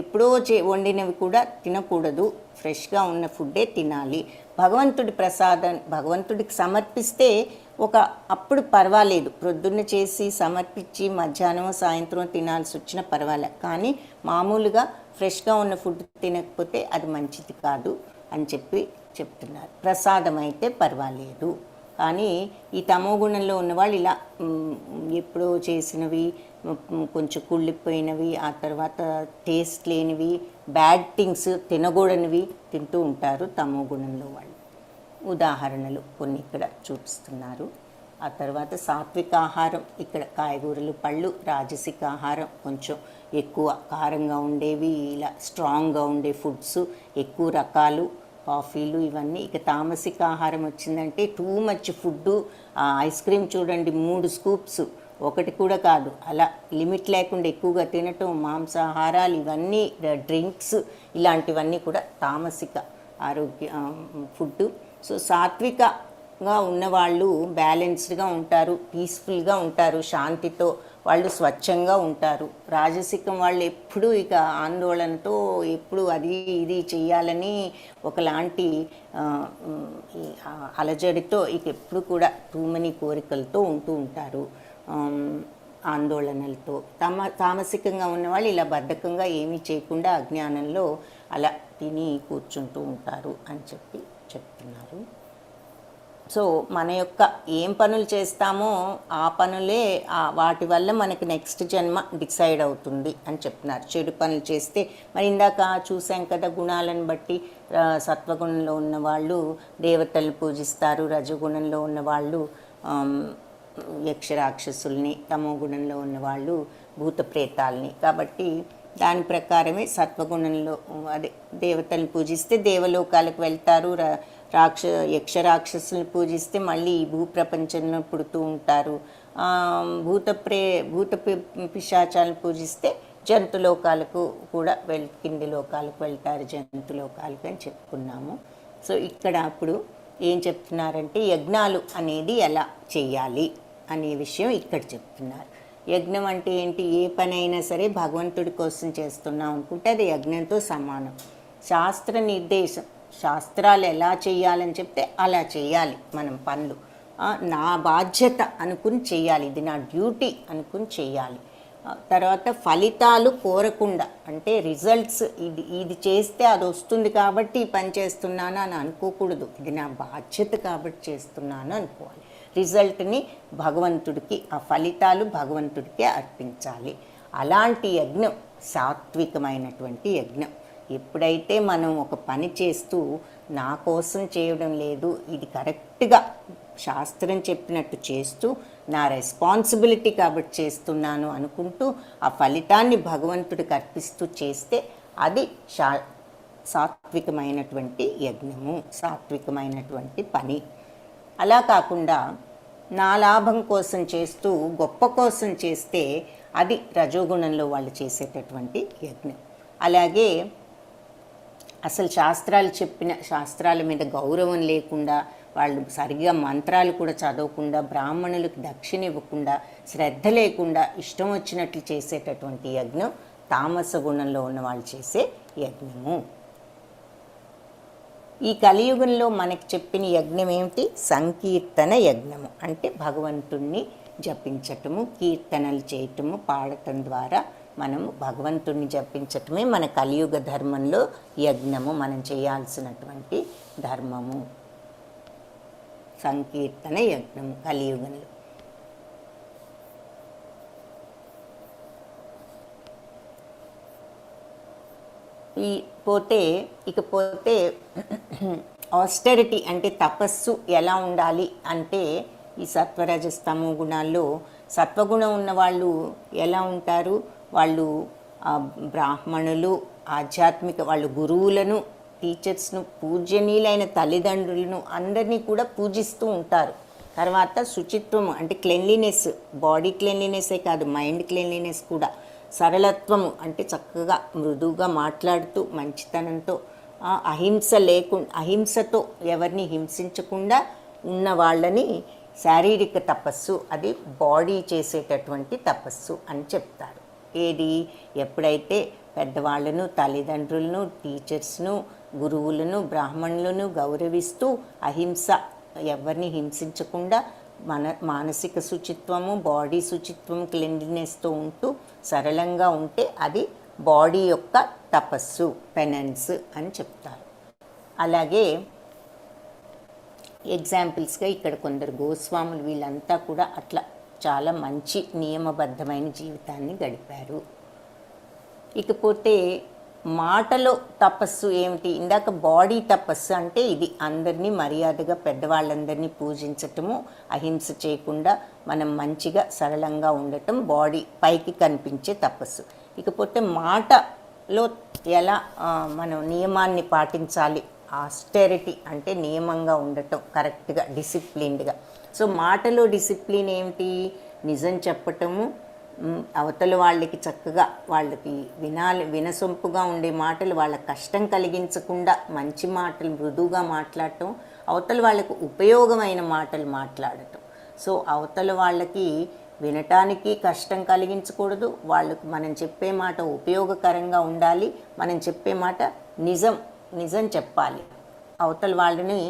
ఎప్పుడో వండినవి కూడా తినకూడదు, ఫ్రెష్గా ఉన్న ఫుడ్డే తినాలి. భగవంతుడి ప్రసాదం భగవంతుడికి సమర్పిస్తే అప్పుడు పర్వాలేదు, ప్రొద్దున్న చేసి సమర్పించి మధ్యాహ్నం సాయంత్రం తినాల్సి వచ్చినా పర్వాలేదు. కానీ మామూలుగా ఫ్రెష్గా ఉన్న ఫుడ్ తినకపోతే అది మంచిది కాదు అని చెప్తున్నారు. ప్రసాదం అయితే పర్వాలేదు. కానీ ఈ తమో గుణంలో ఉన్నవాళ్ళు ఇలా ఎప్పుడో చేసినవి, కొంచెం కుళ్ళిపోయినవి, ఆ తర్వాత టేస్ట్ లేనివి, బ్యాడ్ థింగ్స్, తినకూడనివి తింటూ ఉంటారు తమో గుణంలో వాళ్ళు. ఉదాహరణలు కొన్ని ఇక్కడ చూపిస్తున్నారు. ఆ తర్వాత సాత్విక ఆహారం, ఇక్కడ కాయగూరలు, పళ్ళు. రాజసిక ఆహారం కొంచెం ఎక్కువ కారంగా ఉండేవి, ఇలా స్ట్రాంగ్గా ఉండే ఫుడ్స్, ఎక్కువ రకాలు, కాఫీలు, ఇవన్నీ. ఇక తామసిక ఆహారం వచ్చిందంటే too much food. Ice cream చూడండి, 3 స్కూప్స్, ఒకటి కూడా కాదు, అలా లిమిట్ లేకుండా ఎక్కువగా తినటం, మాంసాహారాలు, ఇవన్నీ, డ్రింక్స్, ఇలాంటివన్నీ కూడా తామసిక ఆరోగ్య ఫుడ్డు. సో సాత్వికగా ఉన్నవాళ్ళు బ్యాలెన్స్డ్గా ఉంటారు, పీస్ఫుల్గా ఉంటారు, శాంతితో వాళ్ళు స్వచ్ఛంగా ఉంటారు. రాజసికం వాళ్ళు ఎప్పుడూ ఇక ఆందోళనతో, ఎప్పుడు అది ఇది చెయ్యాలని ఒకలాంటి అలజడితో, ఇక ఎప్పుడు కూడా టూ మనీ కోరికలతో ఉంటూ ఉంటారు, ఆందోళనలతో. తామసికంగా ఉన్నవాళ్ళు ఇలా బద్ధకంగా ఏమీ చేయకుండా అజ్ఞానంలో అలా తిని కూర్చుంటూ ఉంటారు అని చెప్తున్నారు. సో మన యొక్క ఏం పనులు చేస్తామో ఆ పనులే, వాటి వల్ల మనకి నెక్స్ట్ జన్మ డిసైడ్ అవుతుంది అని చెప్తున్నారు. చెడు పనులు చేస్తే, మరి ఇందాక చూసాం కదా, గుణాలను బట్టి సత్వగుణంలో ఉన్నవాళ్ళు దేవతలు పూజిస్తారు, రజగుణంలో ఉన్నవాళ్ళు యక్షరాక్షసుల్ని, తమో గుణంలో ఉన్నవాళ్ళు భూత ప్రేతాలని. కాబట్టి దాని ప్రకారమే సత్వగుణంలో అదే దేవతలను పూజిస్తే దేవలోకాలకు వెళ్తారు, యక్షరాక్షసులను పూజిస్తే మళ్ళీ ఈ భూప్రపంచంలో పుడుతూ ఉంటారు, భూత పిశాచాలను పూజిస్తే జంతులోకాలకు కూడా కింది లోకాలకు వెళ్తారు, జంతులోకాలకు అని చెప్పుకున్నాము. సో ఇక్కడ అప్పుడు ఏం చెప్తున్నారంటే యజ్ఞాలు అనేది ఎలా చేయాలి అనే విషయం ఇక్కడ చెప్తున్నారు. యజ్ఞం అంటే ఏంటి? ఏ పనైనా సరే భగవంతుడి కోసం చేస్తున్నాం అనుకుంటే అది యజ్ఞంతో సమానం. శాస్త్ర నిర్దేశం, శాస్త్రాలు ఎలా చేయాలని చెప్తే అలా చేయాలి మనం పనులు. నా బాధ్యత అనుకుని చేయాలి, ఇది నా డ్యూటీ అనుకుని చేయాలి. తర్వాత ఫలితాలు కోరకుండా, అంటే రిజల్ట్స్ ఇది చేస్తే అది వస్తుంది కాబట్టి ఈ పని చేస్తున్నాను అని అనుకోకూడదు, ఇది నా బాధ్యత కాబట్టి చేస్తున్నాను అనుకోవాలి. రిజల్ట్ని భగవంతుడికి, ఆ ఫలితాలు భగవంతుడికే అర్పించాలి. అలాంటి యజ్ఞం సాత్వికమైనటువంటి యజ్ఞం. ఎప్పుడైతే మనం ఒక పని చేస్తూ నా కోసం చేయడం లేదు, ఇది కరెక్ట్గా శాస్త్రం చెప్పినట్టు చేస్తూ నా రెస్పాన్సిబిలిటీ కాబట్టి చేస్తున్నాను అనుకుంటూ ఆ ఫలితాన్ని భగవంతుడికి అర్పిస్తూ చేస్తే అది సాత్వికమైనటువంటి యజ్ఞము, సాత్వికమైనటువంటి పని. అలా కాకుండా నా లాభం కోసం చేస్తూ గొప్ప కోసం చేస్తే అది రజోగుణంలో వాళ్ళు చేసేటటువంటి యజ్ఞం. అలాగే అసలు శాస్త్రాల మీద గౌరవం లేకుండా, వాళ్ళు సరిగ్గా మంత్రాలు కూడా చదవకుండా, బ్రాహ్మణులకు దక్షిణ ఇవ్వకుండా, శ్రద్ధ లేకుండా ఇష్టం వచ్చినట్లు చేసేటటువంటి యజ్ఞం తామస గుణంలో ఉన్న వాళ్ళు చేసే యజ్ఞము. ఈ కలియుగంలో మనకి చెప్పిన యజ్ఞం ఏమిటి? సంకీర్తన యజ్ఞము. అంటే భగవంతుణ్ణి జపించటము, కీర్తనలు చేయటము, పాడటం ద్వారా మనము భగవంతుణ్ణి జపించటమే మన కలియుగ ధర్మంలో యజ్ఞము, మనం చేయాల్సినటువంటి ధర్మము. సంకీర్తన యజ్ఞము కలియుగంలో. ఇకపోతే ఆస్టెరిటీ అంటే తపస్సు ఎలా ఉండాలి అంటే, ఈ సత్వరజస్తమో గుణాల్లో సత్వగుణం ఉన్నవాళ్ళు ఎలా ఉంటారు? వాళ్ళు బ్రాహ్మణులు, ఆధ్యాత్మిక వాళ్ళు గురువులను, టీచర్స్ను, పూజ్యనీయులైన తల్లిదండ్రులను అందరినీ కూడా పూజిస్తూ ఉంటారు. తర్వాత శుచిత్వము అంటే క్లెన్లీనెస్, బాడీ క్లెన్లీనెస్సే కాదు, మైండ్ క్లెన్లీనెస్ కూడా. సరళత్వము అంటే చక్కగా మృదువుగా మాట్లాడుతూ మంచితనంతో, అహింసతో ఎవరిని హింసించకుండా ఉన్న వాళ్ళని శారీరక తపస్సు, అది బాడీ చేసేటటువంటి తపస్సు అని చెప్తారు. ఏది? ఎప్పుడైతే పెద్దవాళ్ళను, తల్లిదండ్రులను, టీచర్స్ను, గురువులను, బ్రాహ్మణులను గౌరవిస్తూ అహింస, ఎవరిని హింసించకుండా మానసిక శుచిత్వము, బాడీ శుచిత్వము, క్లెన్లీనెస్తో ఉంటూ సరళంగా ఉంటే అది బాడీ యొక్క తపస్సు, పెనెన్స్ అని చెప్తారు. అలాగే ఎగ్జాంపుల్స్గా ఇక్కడ కొందరు గోస్వాములు వీళ్ళంతా కూడా అట్లా చాలా మంచి నియమబద్ధమైన జీవితాన్ని గడిపారు. ఇకపోతే మాటలో తపస్సు ఏమిటి? ఇందాక బాడీ తపస్సు అంటే ఇది అందరినీ మర్యాదగా పెద్దవాళ్ళందరినీ పూజించటము, అహింస చేయకుండా మనం మంచిగా సరళంగా ఉండటం బాడీ పైకి కనిపించే తపస్సు. ఇకపోతే మాటలో ఎలా మనం నియమాన్ని పాటించాలి, ఆస్టెరిటీ అంటే నియమంగా ఉండటం, కరెక్ట్గా డిసిప్లిన్డ్గా. సో మాటలో డిసిప్లిన్ ఏమిటి? నిజం చెప్పటము, అవతల వాళ్ళకి చక్కగా వాళ్ళకి వినసొంపుగా ఉండే మాటలు, వాళ్ళకి కష్టం కలిగించకుండా మంచి మాటలు మృదువుగా మాట్లాడటం, అవతల వాళ్ళకు ఉపయోగమైన మాటలు మాట్లాడటం. సో అవతల వాళ్ళకి వినటానికి కష్టం కలిగించకూడదు, వాళ్ళకు మనం చెప్పే మాట ఉపయోగకరంగా ఉండాలి, మనం చెప్పే మాట నిజం చెప్పాలి, అవతల వాళ్ళని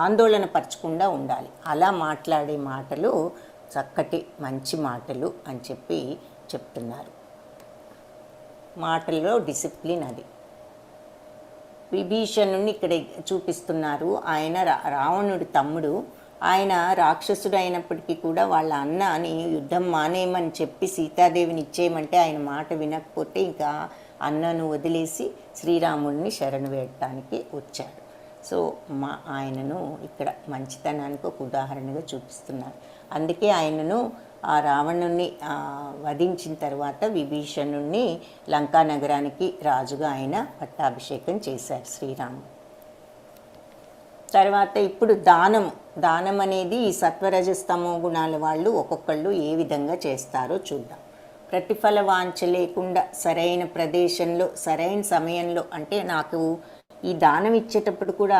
ఆందోళన పరచకుండా ఉండాలి. అలా మాట్లాడే మాటలు చక్కటి మంచి మాటలు అని చెప్తున్నారు. మాటల్లో డిసిప్లిన్ అది. విభీషణుని ఇక్కడ చూపిస్తున్నారు. ఆయన రావణుడి తమ్ముడు. ఆయన రాక్షసుడు అయినప్పటికీ కూడా వాళ్ళ అన్నని యుద్ధం మానేయమని చెప్పి సీతాదేవిని ఇచ్చేయమంటే ఆయన మాట వినకపోతే ఇంకా అన్నను వదిలేసి శ్రీరాముడిని శరణు వేయటానికి వచ్చాడు. సో ఆయనను ఇక్కడ మంచితనానికి ఒక ఉదాహరణగా చూపిస్తున్నారు. అందుకే ఆయనను ఆ రావణుణ్ణి వధించిన తర్వాత విభీషణుణ్ణి లంకా నగరానికి రాజుగా ఆయన పట్టాభిషేకం చేశారు శ్రీరాముడు. తర్వాత ఇప్పుడు దానం అనేది ఈ సత్వరజస్తమో గుణాల వాళ్ళు ఒక్కొక్కళ్ళు ఏ విధంగా చేస్తారో చూద్దాం. ప్రతిఫల వాంఛ లేకుండా సరైన ప్రదేశంలో సరైన సమయంలో, అంటే నాకు ఈ దానం ఇచ్చేటప్పుడు కూడా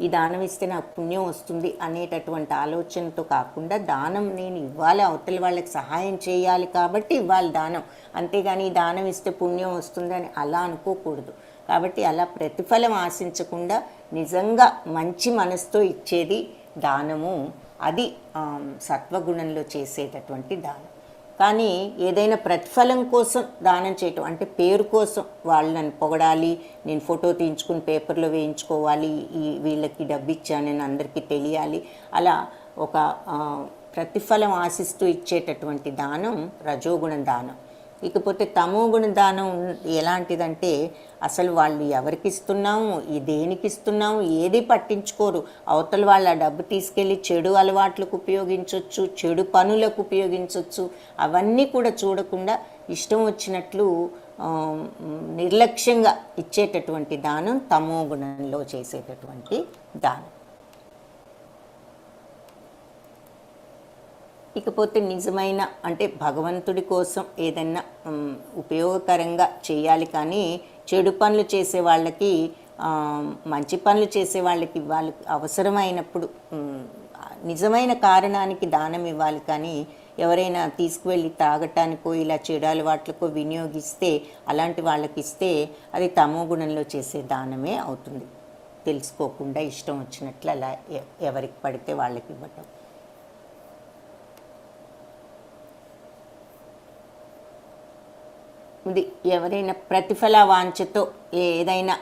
ఈ దానం ఇస్తే నాకు పుణ్యం వస్తుంది అనేటటువంటి ఆలోచనతో కాకుండా దానం నేను ఇవ్వాలి, అవతల వాళ్ళకి సహాయం చేయాలి కాబట్టి ఇవ్వాలి దానం, అంతేగాని ఈ దానం ఇస్తే పుణ్యం వస్తుందని అలా అనుకోకూడదు. కాబట్టి అలా ప్రతిఫలం ఆశించకుండా నిజంగా మంచి మనసుతో ఇచ్చేది దానము. అది సత్వగుణంలో చేసేటటువంటి దానం. కానీ ఏదైనా ప్రతిఫలం కోసం దానం చేయటం, అంటే పేరు కోసం వాళ్ళు నన్ను పొగడాలి, నేను ఫోటో తీయించుకుని పేపర్లో వేయించుకోవాలి, వీళ్ళకి డబ్బు ఇచ్చానని అందరికీ తెలియాలి, అలా ఒక ప్రతిఫలం ఆశిస్తూ ఇచ్చేటటువంటి దానం రజోగుణ దానం. ఇకపోతే తమోగుణ దానం ఎలాంటిదంటే అసలు వాళ్ళు ఎవరికి ఇస్తున్నాము, దేనికి ఇస్తున్నాము ఏది పట్టించుకోరు. అవతల వాళ్ళ డబ్బు తీసుకెళ్ళి చెడు అలవాట్లకు ఉపయోగించవచ్చు, చెడు పనులకు ఉపయోగించవచ్చు, అవన్నీ కూడా చూడకుండా ఇష్టం వచ్చినట్లు నిర్లక్ష్యంగా ఇచ్చేటటువంటి దానం తమోగుణంలో చేసేటటువంటి దానం. ఇకపోతే నిజమైన అంటే భగవంతుడి కోసం ఏదన్నా ఉపయోగకరంగా చేయాలి, కానీ చెడు పనులు చేసే వాళ్ళకి మంచి పనులు చేసే వాళ్ళకి అవసరమైనప్పుడు నిజమైన కారణానికి దానం ఇవ్వాలి. కానీ ఎవరైనా తీసుకువెళ్ళి తాగటానికో ఇలా చెడు అలవాట్లకో వినియోగిస్తే అలాంటి వాళ్ళకి ఇస్తే అది తమో గుణంలో చేసే దానమే అవుతుంది. తెలుసుకోకుండా ఇష్టం వచ్చినట్లు అలా ఎవరికి పడితే వాళ్ళకి ఇవ్వటం. ఇది ఎవరైనా ప్రతిఫల వాంఛతో ఏదైనా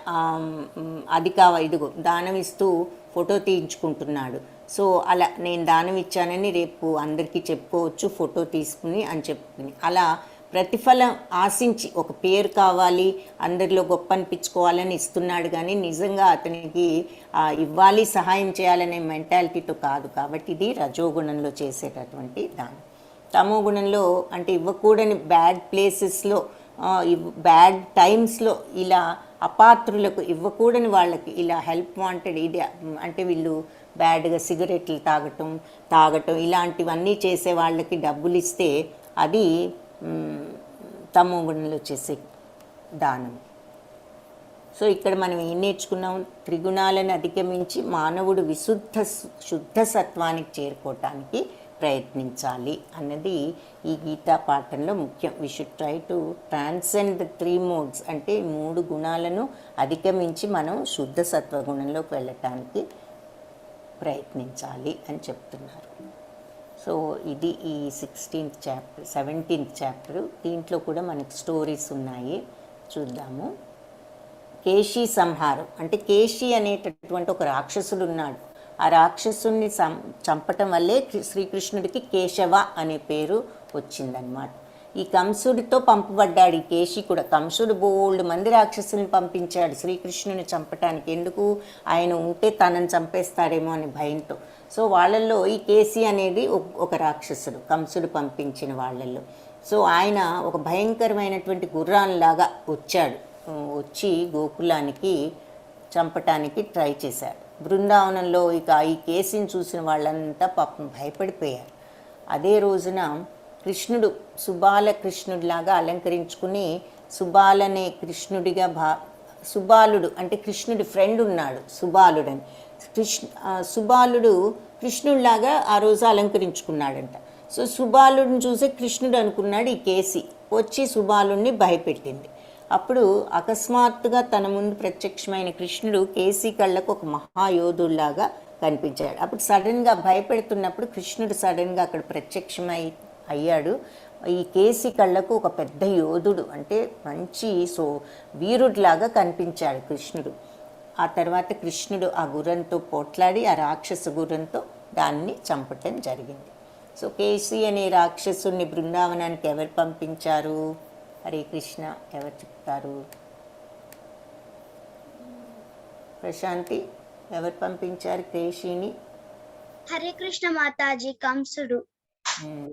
ఇదిగో దానం ఇస్తూ ఫోటో తీయించుకుంటున్నాడు, సో అలా నేను దానం ఇచ్చానని రేపు అందరికీ చెప్పుకోవచ్చు ఫోటో తీసుకుని అని చెప్పుకుని, అలా ప్రతిఫలం ఆశించి ఒక పేరు కావాలి, అందరిలో గొప్ప అనిపించుకోవాలని ఇస్తున్నాడు, కానీ నిజంగా అతనికి ఇవ్వాలి సహాయం చేయాలనే మెంటాలిటీతో కాదు. కాబట్టి ఇది రజోగుణంలో చేసేటటువంటి దానం. తమో గుణంలో అంటే ఇవ్వకూడని బ్యాడ్ ప్లేసెస్లో బ్యాడ్ టైమ్స్లో ఇలా అపాత్రులకు ఇవ్వకూడని వాళ్ళకి ఇలా హెల్ప్ వాంటెడ్, ఇది అంటే వీళ్ళు బ్యాడ్గా సిగరెట్లు తాగటం ఇలాంటివన్నీ చేసే వాళ్ళకి డబ్బులు ఇస్తే అది తమో గుణంలో చేసే దానం. సో ఇక్కడ మనం ఏం నేర్చుకున్నాం? త్రిగుణాలను అధిగమించి మానవుడు శుద్ధ సత్వానికి చేరుకోవటానికి ప్రయత్నించాలి అన్నది ఈ గీతా పాఠంలో ముఖ్యం. We should try to transcend the 3 modes, అంటే 3 గుణాలను అధిగమించి మనం శుద్ధ సత్వగుణంలోకి వెళ్ళటానికి ప్రయత్నించాలి అని చెప్తున్నారు. సో ఇది ఈ 16th చాప్టర్ 17th చాప్టర్. దీంట్లో కూడా మనకి స్టోరీస్ ఉన్నాయి, చూద్దాము. కేశీ సంహారం అంటే కేశి అనేటటువంటి ఒక రాక్షసుడు ఉన్నాడు. ఆ రాక్షసుని చంపటం వల్లే శ్రీకృష్ణుడికి కేశవ అనే పేరు వచ్చిందనమాట. ఈ కంసుడితో పంపబడ్డాడు ఈ కేశి కూడా. కంసుడు బోల్డ్ మంది రాక్షసుల్ని పంపించాడు శ్రీకృష్ణుని చంపటానికి. ఎందుకు? ఆయన ఉంటే తనని చంపేస్తాడేమో అని భయంతో. సో వాళ్ళల్లో ఈ కేసి అనేది ఒక రాక్షసుడు, కంసుడు పంపించిన వాళ్ళల్లో. సో ఆయన ఒక భయంకరమైనటువంటి గుర్రాన్లాగా వచ్చాడు. వచ్చి గోకులానికి చంపటానికి ట్రై చేశాడు. బృందావనంలో ఇక ఈ కేసుని చూసిన వాళ్ళంతా పాపం భయపడిపోయారు. అదే రోజున కృష్ణుడు సుబాల కృష్ణుడిలాగా అలంకరించుకుని సుబాలనే కృష్ణుడిగా సుబాలుడు అంటే కృష్ణుడి ఫ్రెండ్ ఉన్నాడు సుబాలుడని. సుబాలుడు కృష్ణుడిలాగా ఆ రోజు అలంకరించుకున్నాడంట. సో సుబాలుడిని చూసి కృష్ణుడు అనుకున్నాడు ఈ కేసి. వచ్చి సుబాలుడిని భయపెట్టింది. అప్పుడు అకస్మాత్తుగా తన ముందు ప్రత్యక్షమైన కృష్ణుడు కేసీ కళ్ళకు ఒక మహాయోధుడిలాగా కనిపించాడు. అప్పుడు సడన్గా భయపెడుతున్నప్పుడు కృష్ణుడు సడన్గా అక్కడ అయ్యాడు. ఈ కేసీ కళ్ళకు ఒక పెద్ద యోధుడు అంటే మంచి వీరుడిలాగా కనిపించాడు కృష్ణుడు. ఆ తర్వాత కృష్ణుడు ఆ గుర్రంతో పోట్లాడి ఆ రాక్షస గుర్రంతో దాన్ని చంపటం జరిగింది. సో కేసీ అనే రాక్షసుని బృందావనానికి ఎవరు పంపించారు? హరే కృష్ణ, ఎవరు చెప్తారు? ప్రశాంతి, ఎవరు పంపించారు కేశీని? హరే కృష్ణ మాతాజీ, కంసుడు.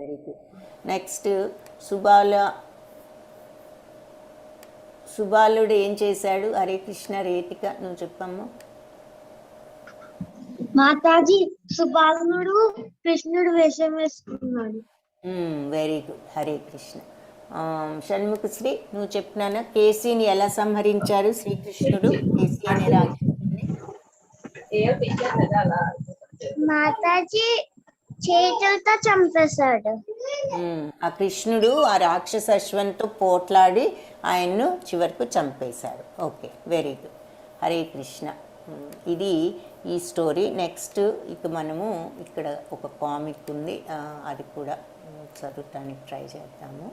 Very good. నెక్స్ట్ సుబాలుడు ఏం చేశాడు? హరే కృష్ణ రేతిక, నువ్వు చెప్పమ్మా. మాతాజీ, సుబాలుడు కృష్ణుడు వేషం వేసుకున్నాడు. Very good, Hare Krishna. షణ్ముఖశ్రీ, నువ్వు చెప్పినానా కేసీని ఎలా సంహరించారు శ్రీకృష్ణుడు? కేసీ అనే రాక్షసుని మాతాజీ చేతులతో చంపేశాడు. ఆ కృష్ణుడు ఆ రాక్షస అశ్వంతో పోట్లాడి ఆయన్ను చివరకు చంపేశాడు. Okay, very good, Hare Krishna. ఇది ఈ స్టోరీ. నెక్స్ట్ ఇక మనము ఇక్కడ ఒక కామిక్ ఉంది, అది కూడా చదవటానికి ట్రై చేద్దాము.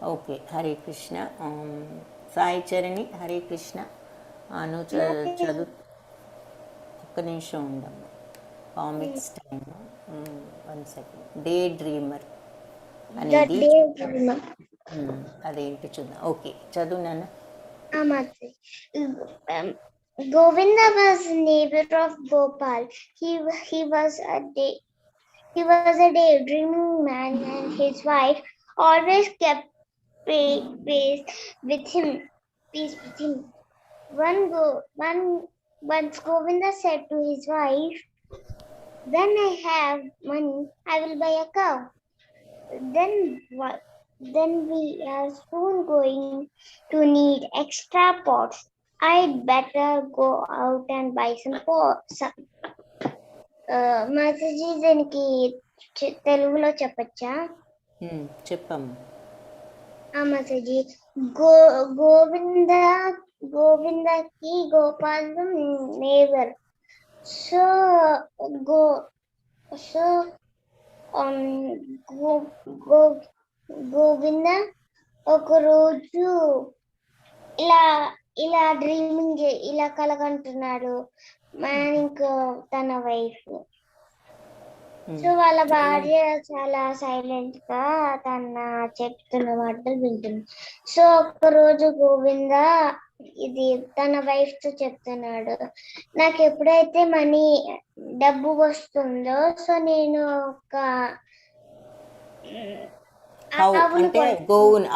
ఓకే, హరే కృష్ణ. సాయి చరణి, హరే కృష్ణ. నువ్వు చదువు. ఒక్క నిమిషం ఉండమ్మా. Comics time, 1 second. Day dreamer అనేది అదేంటి చూద్దాం. ఓకే, చదువు నాన్న. Govinda was a neighbor of Gopal. He was a daydreaming man, and his wife always kept peace with him. Once Govinda said to his wife, "When I have money, I will buy a cow. Then we are soon going to need extra pots. I'd better go out and buy some pots." Mataji, దీనికి తెలుగులో చెప్పచ్చా? చెప్పమ్మా. Mataji, గోవిందకి గోపాలు neighbour. So Govinda ఒకరోజు ఇలా dreaming ఇలా కలగంటున్నాడు morning తన wife. So వాళ్ళ భార్య చాలా సైలెంట్ గా తన చెప్తున్న మాటలు వింటుంది. సో ఒక్కరోజు గోవింద ఇది తన వైఫ్ తో చెప్తున్నాడు, నాకు ఎప్పుడైతే డబ్బు వస్తుందో సో నేను ఒక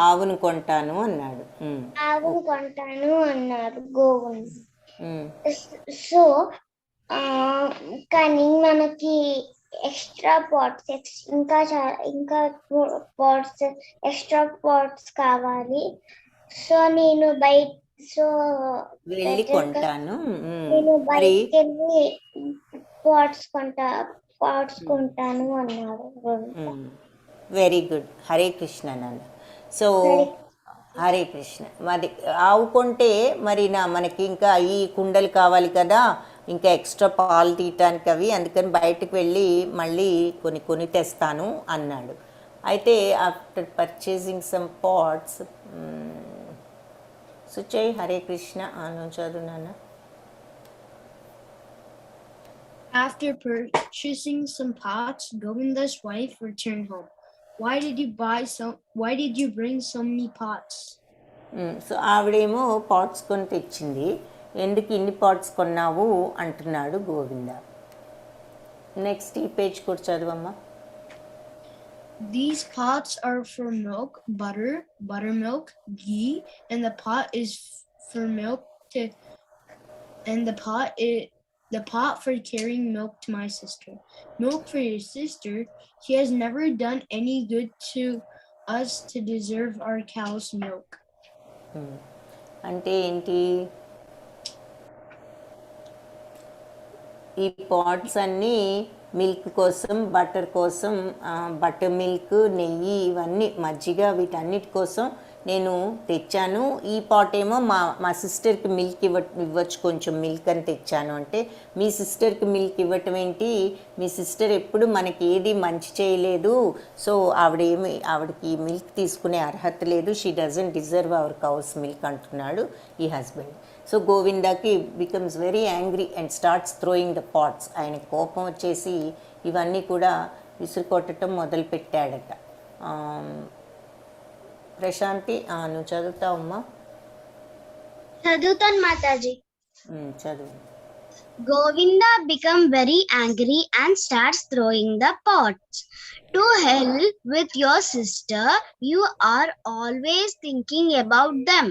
ఆవును కొంటాను అన్నాడు. గోవును. సో కానీ మనకి ఎక్స్ట్రా పాట్స్ ఇంకా పాట్స్ ఎక్స్ట్రా పాట్స్ కావాలి. సో నేను కొంటాను. నేను బయటకి వెళ్ళి పాట్స్ కొంటాను అన్నాడు. వెరీ గుడ్, హరే కృష్ణ నాన్న. సో హరే కృష్ణ. మరి ఆవు కొంటే మరి మనకి ఇంకా ఈ కుండలు కావాలి కదా, ఇంకా ఎక్స్ట్రా పాలు తీయటానికి అవి, అందుకని బయటకు వెళ్ళి మళ్ళీ కొని తెస్తాను అన్నాడు. అయితే ఆఫ్టర్ పర్చేసింగ్ సమ్ పాట్స్, సుచయ్ హరే కృష్ణ అను చదువునానా. After purchasing some pots, Govinda's wife returned home. Why did you bring so many pots? So ఆవిడేమో పాట్స్ కొని తెచ్చింది. ఎందుకు ఇన్ని పాట్స్ కొన్నావు అంటున్నాడు గోవింద. నెక్స్ట్ ఈ పేజ్ కూడా చదవమ్మా. These pots are for milk, butter, buttermilk, ghee, and the pot is for milk and the pot for carrying milk to my sister. Milk for your sister? She has never done any good to us to deserve our cow's milk. అంటే ఏంటి? ఈ pots అన్నీ milk కోసం, butter కోసం, butter milk, నెయ్యి, ఇవన్నీ మజ్జిగ, వీటన్నిటి కోసం నేను తెచ్చాను. ఈ పాట్ ఏమో మా సిస్టర్కి మిల్క్ ఇవ్వచ్చు, కొంచెం మిల్క్ అని తెచ్చాను. అంటే మీ సిస్టర్కి మిల్క్ ఇవ్వటం ఏంటి? మీ సిస్టర్ ఎప్పుడు మనకి ఏది మంచి చేయలేదు, సో ఆవిడకి మిల్క్ తీసుకునే అర్హత లేదు, she doesn't deserve our cows milk అంటున్నాడు ఈ హస్బెండ్. సో గోవిందాకి becomes very angry and starts throwing the pots. ఆయన కోపం వచ్చేసి ఇవన్నీ కూడా విసురుకొట్టడం మొదలుపెట్టాడట. ప్రశాంతి నువ్వు చదువుతావమ్మా. చదువుతాను మాతాజీ. చదువు. Govinda become very angry and starts throwing the pots. To hell with your sister, you are always thinking about them.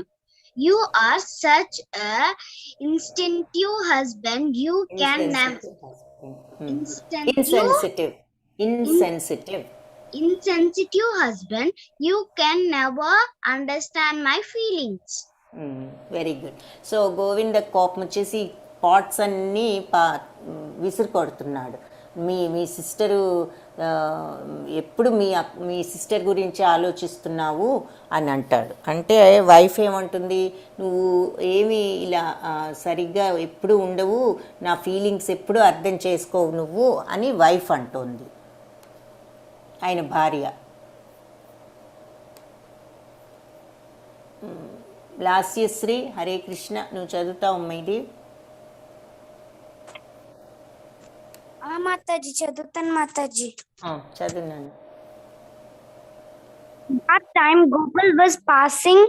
You are such a instinctive husband. You can never insensitive husband. You can never understand my feelings. Very good. So Govinda కోపం వచ్చేసి pots అన్నీ విసురు కొడుతున్నాడు. మీ sister ఎప్పుడు మీ sister గురించి ఆలోచిస్తున్నావు అని అంటాడు. అంటే వైఫ్ ఏమంటుంది, నువ్వు ఏమి ఇలా సరిగ్గా ఎప్పుడు ఉండవు, నా ఫీలింగ్స్ ఎప్పుడు అర్థం చేసుకోవు నువ్వు అని వైఫ్ అంటోంది, ఆయన భార్య. లాస్యశ్రీ హరే కృష్ణ నువ్వు చదువుతావు ఇది. మాతాజీ చదువుతాను Mataji. చదువున్నాను. That time Gopal was passing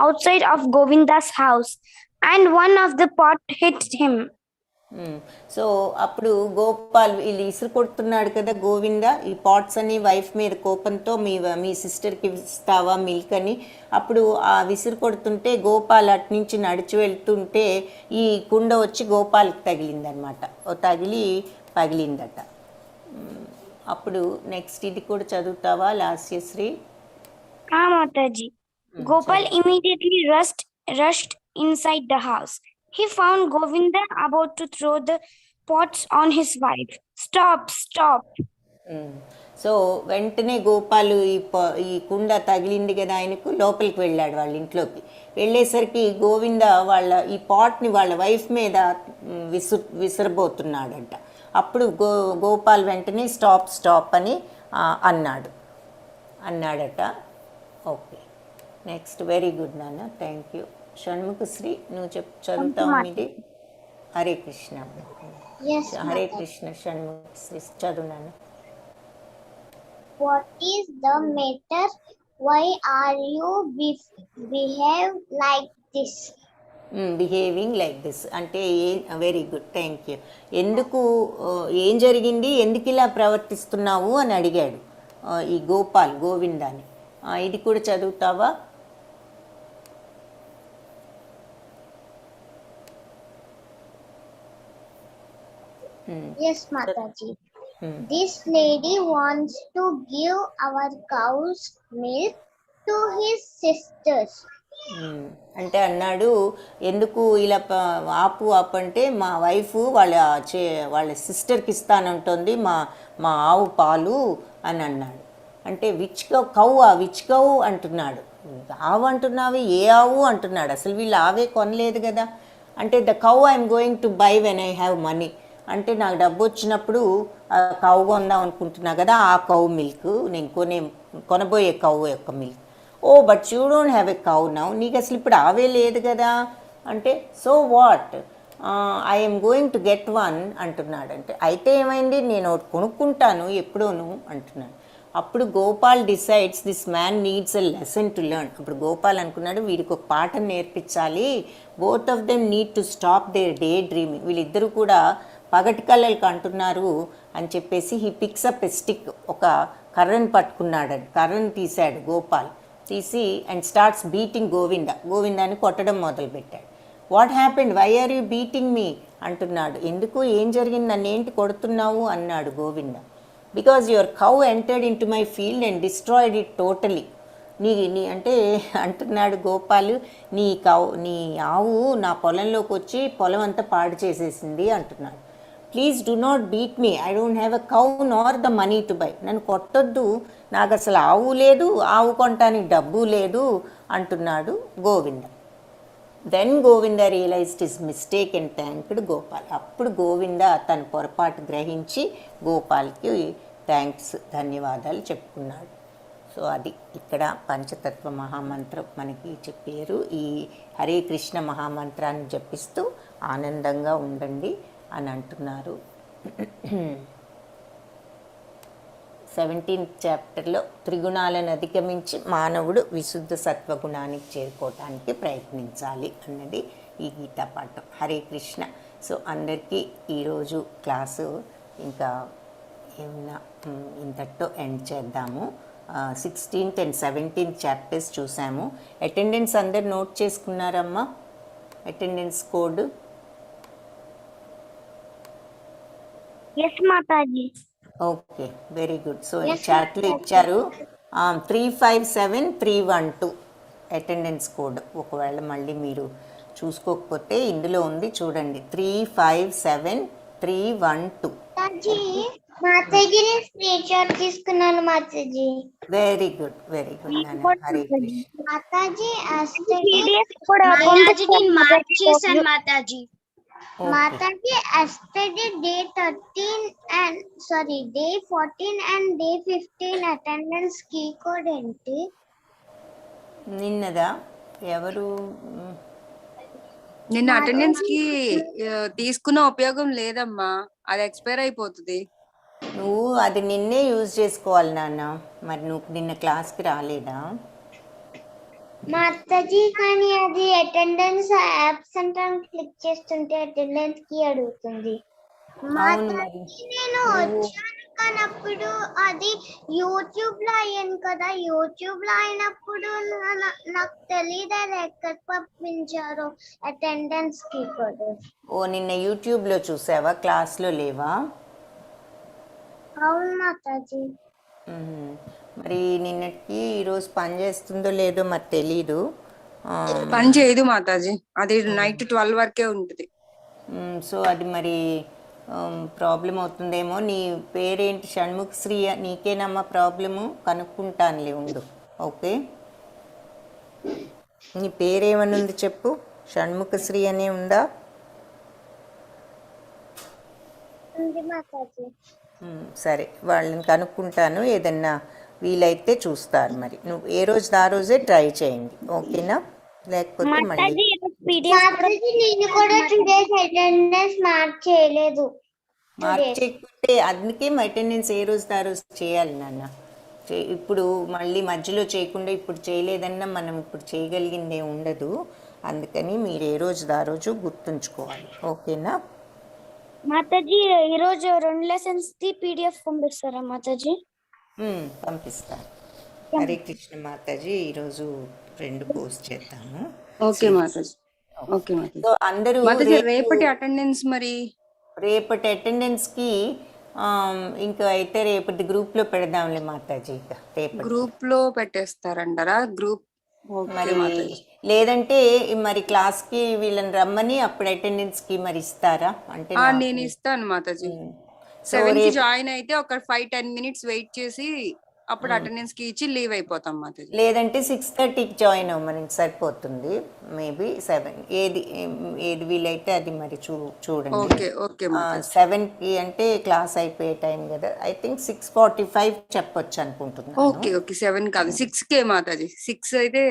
outside of Govinda's house and one of the pot hit him. So అప్పుడు గోపాల్ వీళ్ళు ఇసురు కొడుతున్నాడు కదా గోవింద, ఈ పాట్స్ అని వైఫ్ మీద కోపంతో మీ సిస్టర్కి ఇస్తావా మిల్క్ అని. అప్పుడు ఆ విసురు కొడుతుంటే గోపాల్ అటు నుంచి నడిచి వెళ్తుంటే ఈ కుండ వచ్చి గోపాల్కి తగిలిందనమాట. తగిలి పగిలిందట. అప్పుడు నెక్స్ట్ ఇది కూడా చదువుతావా Lasyasri? Mataji. Gopal immediately rushed inside the house. He found Govinda about to throw the pots on his wife. Stop. So వెంటనే గోపాలు ఈ కుండ తగిలింది కదా ఆయనకు, లోపలికి వెళ్ళాడు వాళ్ళ ఇంట్లోకి. వెళ్ళేసరికి గోవింద ఈ పాట్ని వాళ్ళ వైఫ్ మీద విసరబోతున్నాడంట. అప్పుడు గోపాల్ వెంటనే స్టాప్ అని అన్నాడట. Okay, next. వెరీ గుడ్ నాన్న, థ్యాంక్ యూ. షణ్ముఖశ్రీ నువ్వు చదువుతావు ఇది. హరే కృష్ణ. హరే కృష్ణ షణ్ముఖశ్రీ చదువు నాన్న. What is the matter? Why are you behave like this? Behaving like this అంటే వెరీ గుడ్, థ్యాంక్ యూ. ఏం జరిగింది, ఎందుకు ఇలా ప్రవర్తిస్తున్నావు అని అడిగాడు ఈ గోవిందాని. ఇది కూడా చదువుతావా? Yes, Mataji. This lady wants to give our cow's milk to his sisters. అంటే అన్నాడు, ఎందుకు ఇలా ఆపు అంటే మా వైఫ్ వాళ్ళ సిస్టర్కి ఇస్తానంటుంది మా ఆవు పాలు అని అన్నాడు. అంటే విచ్ కౌ అంటున్నాడు ఆవు అంటున్నావు, ఏ ఆవు అంటున్నాడు. అసలు వీళ్ళు ఆవే కొనలేదు కదా. అంటే the cow I'm going to buy when I have money, అంటే నాకు డబ్బు వచ్చినప్పుడు కౌ కొందాం అనుకుంటున్నా కదా, ఆ కౌ మిల్క్ నేను కొనబోయే కౌ యొక్క milk. Oh but you don't have a cow now, నీకు అసలు ఇప్పుడు ఆవే లేదు కదా. అంటే so what, I'm going to get one అంటున్నాడు. అంటే అయితే ఏమైంది, నేను ఒకటి కొనుక్కుంటాను ఎప్పుడోను అంటున్నాడు. అప్పుడు Gopal decides this man needs a lesson to learn. అప్పుడు గోపాల్ అనుకున్నాడు, వీడికి ఒక పాఠం నేర్పించాలి. Both of them need to stop their day dreaming. వీళ్ళిద్దరూ కూడా పగటి కళ్ళకి అంటున్నారు అని చెప్పేసి he picks up a stick, ఒక కర్రను పట్టుకున్నాడు. కర్రను తీశాడు గోపాల్, తీసి అండ్ స్టార్ట్స్ బీటింగ్ గోవిందాన్ని కొట్టడం మొదలుపెట్టాడు. What happened, why are you beating me అంటున్నాడు. ఎందుకు, ఏం జరిగింది, నన్ను ఏంటి కొడుతున్నావు అన్నాడు Govinda. Because your cow entered into my field and destroyed it totally. నీ అంటే అంటున్నాడు గోపాలు, నీ ఆవు నా పొలంలోకి వచ్చి పొలం అంతా పాడు చేసేసింది అంటున్నాడు. Please do not beat me, I don't have a cow nor the money to buy. నన్ను కొట్టొద్దు, నాకు అసలు ఆవు లేదు, ఆవు కొనటానికి డబ్బు లేదు అంటున్నాడు Govinda. Then Govinda realised his mistake and thanked Gopal. అప్పుడు గోవింద తన పొరపాటు గ్రహించి గోపాల్కి ధన్యవాదాలు చెప్పుకున్నాడు. సో అది ఇక్కడ పంచతత్వ మహామంత్రం మనకి చెప్పారు. ఈ హరే కృష్ణ మహామంత్రాన్ని జపిస్తూ ఆనందంగా ఉండండి అని అంటున్నారు. 17th చాప్టర్లో త్రిగుణాలను అధిగమించి మానవుడు విశుద్ధ సత్వగుణానికి చేరుకోవటానికి ప్రయత్నించాలి అన్నది ఈ గీతా పాఠం. హరే కృష్ణ. సో అందరికీ ఈరోజు క్లాసు ఇంకా ఏమన్నా ఇంతటితో ఎండ్ చేద్దాము. 16th and 17th చాప్టర్స్ చూసాము. అటెండెన్స్ అందరు నోట్ చేసుకున్నారమ్మా, attendance code? Yes, Mataji. Okay, very good. So ఈ చాట్లో ఇచ్చారు 357312 అటెండెన్స్ కోడ్. ఒకవేళ మళ్ళీ మీరు చూసుకోకపోతే ఇందులో ఉంది, చూడండి, 357312. మాతాజీ నేను స్క్రీన్ షాట్ తీసుకున్నాను Mataji. Very good, very good. Hare Krishna. Mataji Mataji నేను మార్క్ చేశాను Mataji. Mataji yesterday day 14 and day 15 attendance key code ఏంటి? నిన్నదా ఎవరు నిన్న అటెండెన్స్ కి తీసుకున్న ఉపయోగం లేదమ్మా, అది ఎక్స్పైర్ అయిపోతుంది. నువ్వు అది నిన్నే యూజ్ చేసుకోవాలి నాన్న. మరి నువ్వు నిన్న క్లాస్కి రాలేదా? మాతాజీ కానీ అది అటెండెన్స్ యాబ్సెంట్ అని క్లిక్ చేస్తుంటే అటెండెన్స్ కి అడుగుతుంది. మాతాజీ నేను వచ్చాను కానప్పుడు అది యూట్యూబ్ లో అయ్యాను కదా, యూట్యూబ్ లో అయినప్పుడు నాకు తెలియదు అది ఎక్కడ పంపించారో అటెండెన్స్ కి కూడా. ఓ నిన్న యూట్యూబ్లో చూసావా, క్లాస్లో లేవా? అవును మాతాజీ. మరి నిన్నటికి ఈరోజు పని చేస్తుందో లేదో మరి తెలీదు. పని చేయదు మాతాజీ, అది నైట్ 12 వరకే ఉంటుంది. సో అది మరి ప్రాబ్లం అవుతుందేమో. నీ పేరేంటి? షణ్ముఖ శ్రీ, నీకేనమ్మా ప్రాబ్లము? కనుక్కుంటానులే ఉండు. ఓకే, నీ పేరేమని ఉంది చెప్పు. షణ్ముఖ శ్రీ అనే ఉందా? సరే, వాళ్ళని కనుక్కుంటాను. ఏదన్నా వీలైతే చూస్తారు. మరి నువ్వు ఏ రోజు ఆ రోజే ట్రై చేయండి, ఓకేనా? లేకపోతే మళ్ళీ నేను కూడా 2 days అటెండెన్స్ మార్క్ చేయలేదు. మార్క్ చేయకుంటే అందుకే అటెండెన్స్ ఏ రోజు ఆ రోజు చేయాలి నాన్న. ఇప్పుడు మళ్ళీ మధ్యలో చేయకుండా ఇప్పుడు చేయలేదన్నా మనం ఇప్పుడు చేయగలిగిందే ఉండదు. అందుకని మీరు ఏ రోజు ఆ రోజు గుర్తుంచుకోవాలి, ఓకేనా? మాతాజీ ఈరోజు 2 లెసన్స్ ది PDF పంపిస్తారా మాతాజీ? పంపిస్తాను. హరే కృష్ణ మాతాజీ. ఈరోజు 2 పోస్ట్ చేద్దాము. Okay Mataji, okay Mataji. So అందరూ రేపటి అటెండెన్స్ మరి రేపటి అటెండెన్స్కి ఇంకా అయితే రేపటి గ్రూప్లో పెడదాంలే మాతాజీ. రేపటి గ్రూప్ లో పెట్టేస్తారంటారా? గ్రూప్ మరి లేదంటే మరి క్లాస్కి వీళ్ళని రమ్మని అప్పుడు అటెండెన్స్కి మరి ఇస్తారా? అంటే నేను ఇస్తాను మాతాజీ. 7 కి జాయిన్ అయితే ఒక 5-10 minutes వెయిట్ చేసి అప్పుడు అటెండెన్స్ కి ఇచ్చి లీవ్ అయిపోతాం మాతాజీ. లేదంటే 6:30కి జాయిన్ అవ్వమని సరిపోతుంది. మేబీ 7 ఏది వీలైతే అది మరి చూడండి. Okay okay Mataji. 7కి అంటే క్లాస్ అయిపోయే టైం కదా. ఐ థింక్ 6:45 చెప్పొచ్చు అనుకుంటున్నాను. ఓకే ఓకే 7 కాదు 6కే మాతాజీ. 6 అయితే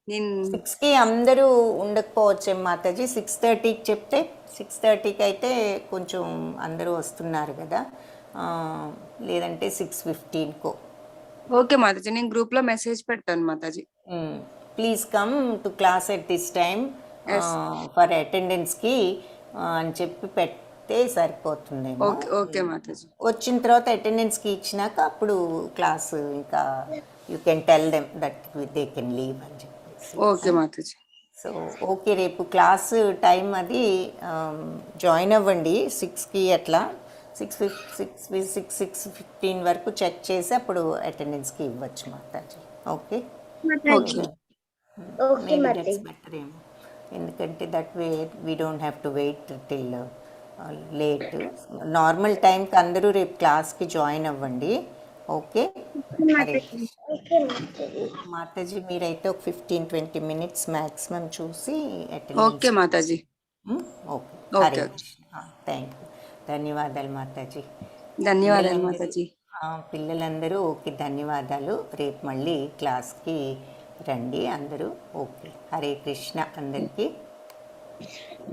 నేను 6కి అందరూ ఉండకపోవచ్చు మాతాజీ. 6:30కి చెప్తే 6:30కి అయితే కొంచెం అందరూ వస్తున్నారు కదా. లేదంటే 6:15కో. ఓకే మాతాజీ, నేను గ్రూప్ లో మెసేజ్ పెడతాను Mataji. Please come to class at this time for అటెండెన్స్కి అని చెప్పి పెడితే సరిపోతుందేమో. Okay okay Mataji. వచ్చిన తర్వాత అటెండెన్స్కి ఇచ్చినాక అప్పుడు క్లాస్ ఇంకా you can tell them that they can leave అని చెప్పేసి. ఓకే మాతాజీ. సో ఓకే, రేపు క్లాస్ టైం అది జాయిన్ అవ్వండి 6కి అట్లా. 6:15 వరకు చెక్ చేసి అప్పుడు అటెండెన్స్కి ఇవ్వచ్చు మాతాజీ. Okay okay maybe that's better ఏమో, ఎందుకంటే that way we don't have to wait till late. Normal టైంకి అందరూ రేపు క్లాస్కి జాయిన్ అవ్వండి. ఓకే హరే మాతాజీ, మీరైతే ఒక 15-20 మినిట్స్ మ్యాక్సిమం చూసి attendance. Okay Mataji. Okay okay Hare thank you. ధన్యవాదాలు మాతాజీ. ధన్యవాదాలు మాతాజీ. పిల్లలందరూ ఓకే, ధన్యవాదాలు. రేపు మళ్ళీ క్లాస్కి రండి అందరూ. ఓకే, హరే కృష్ణ అందరికీ.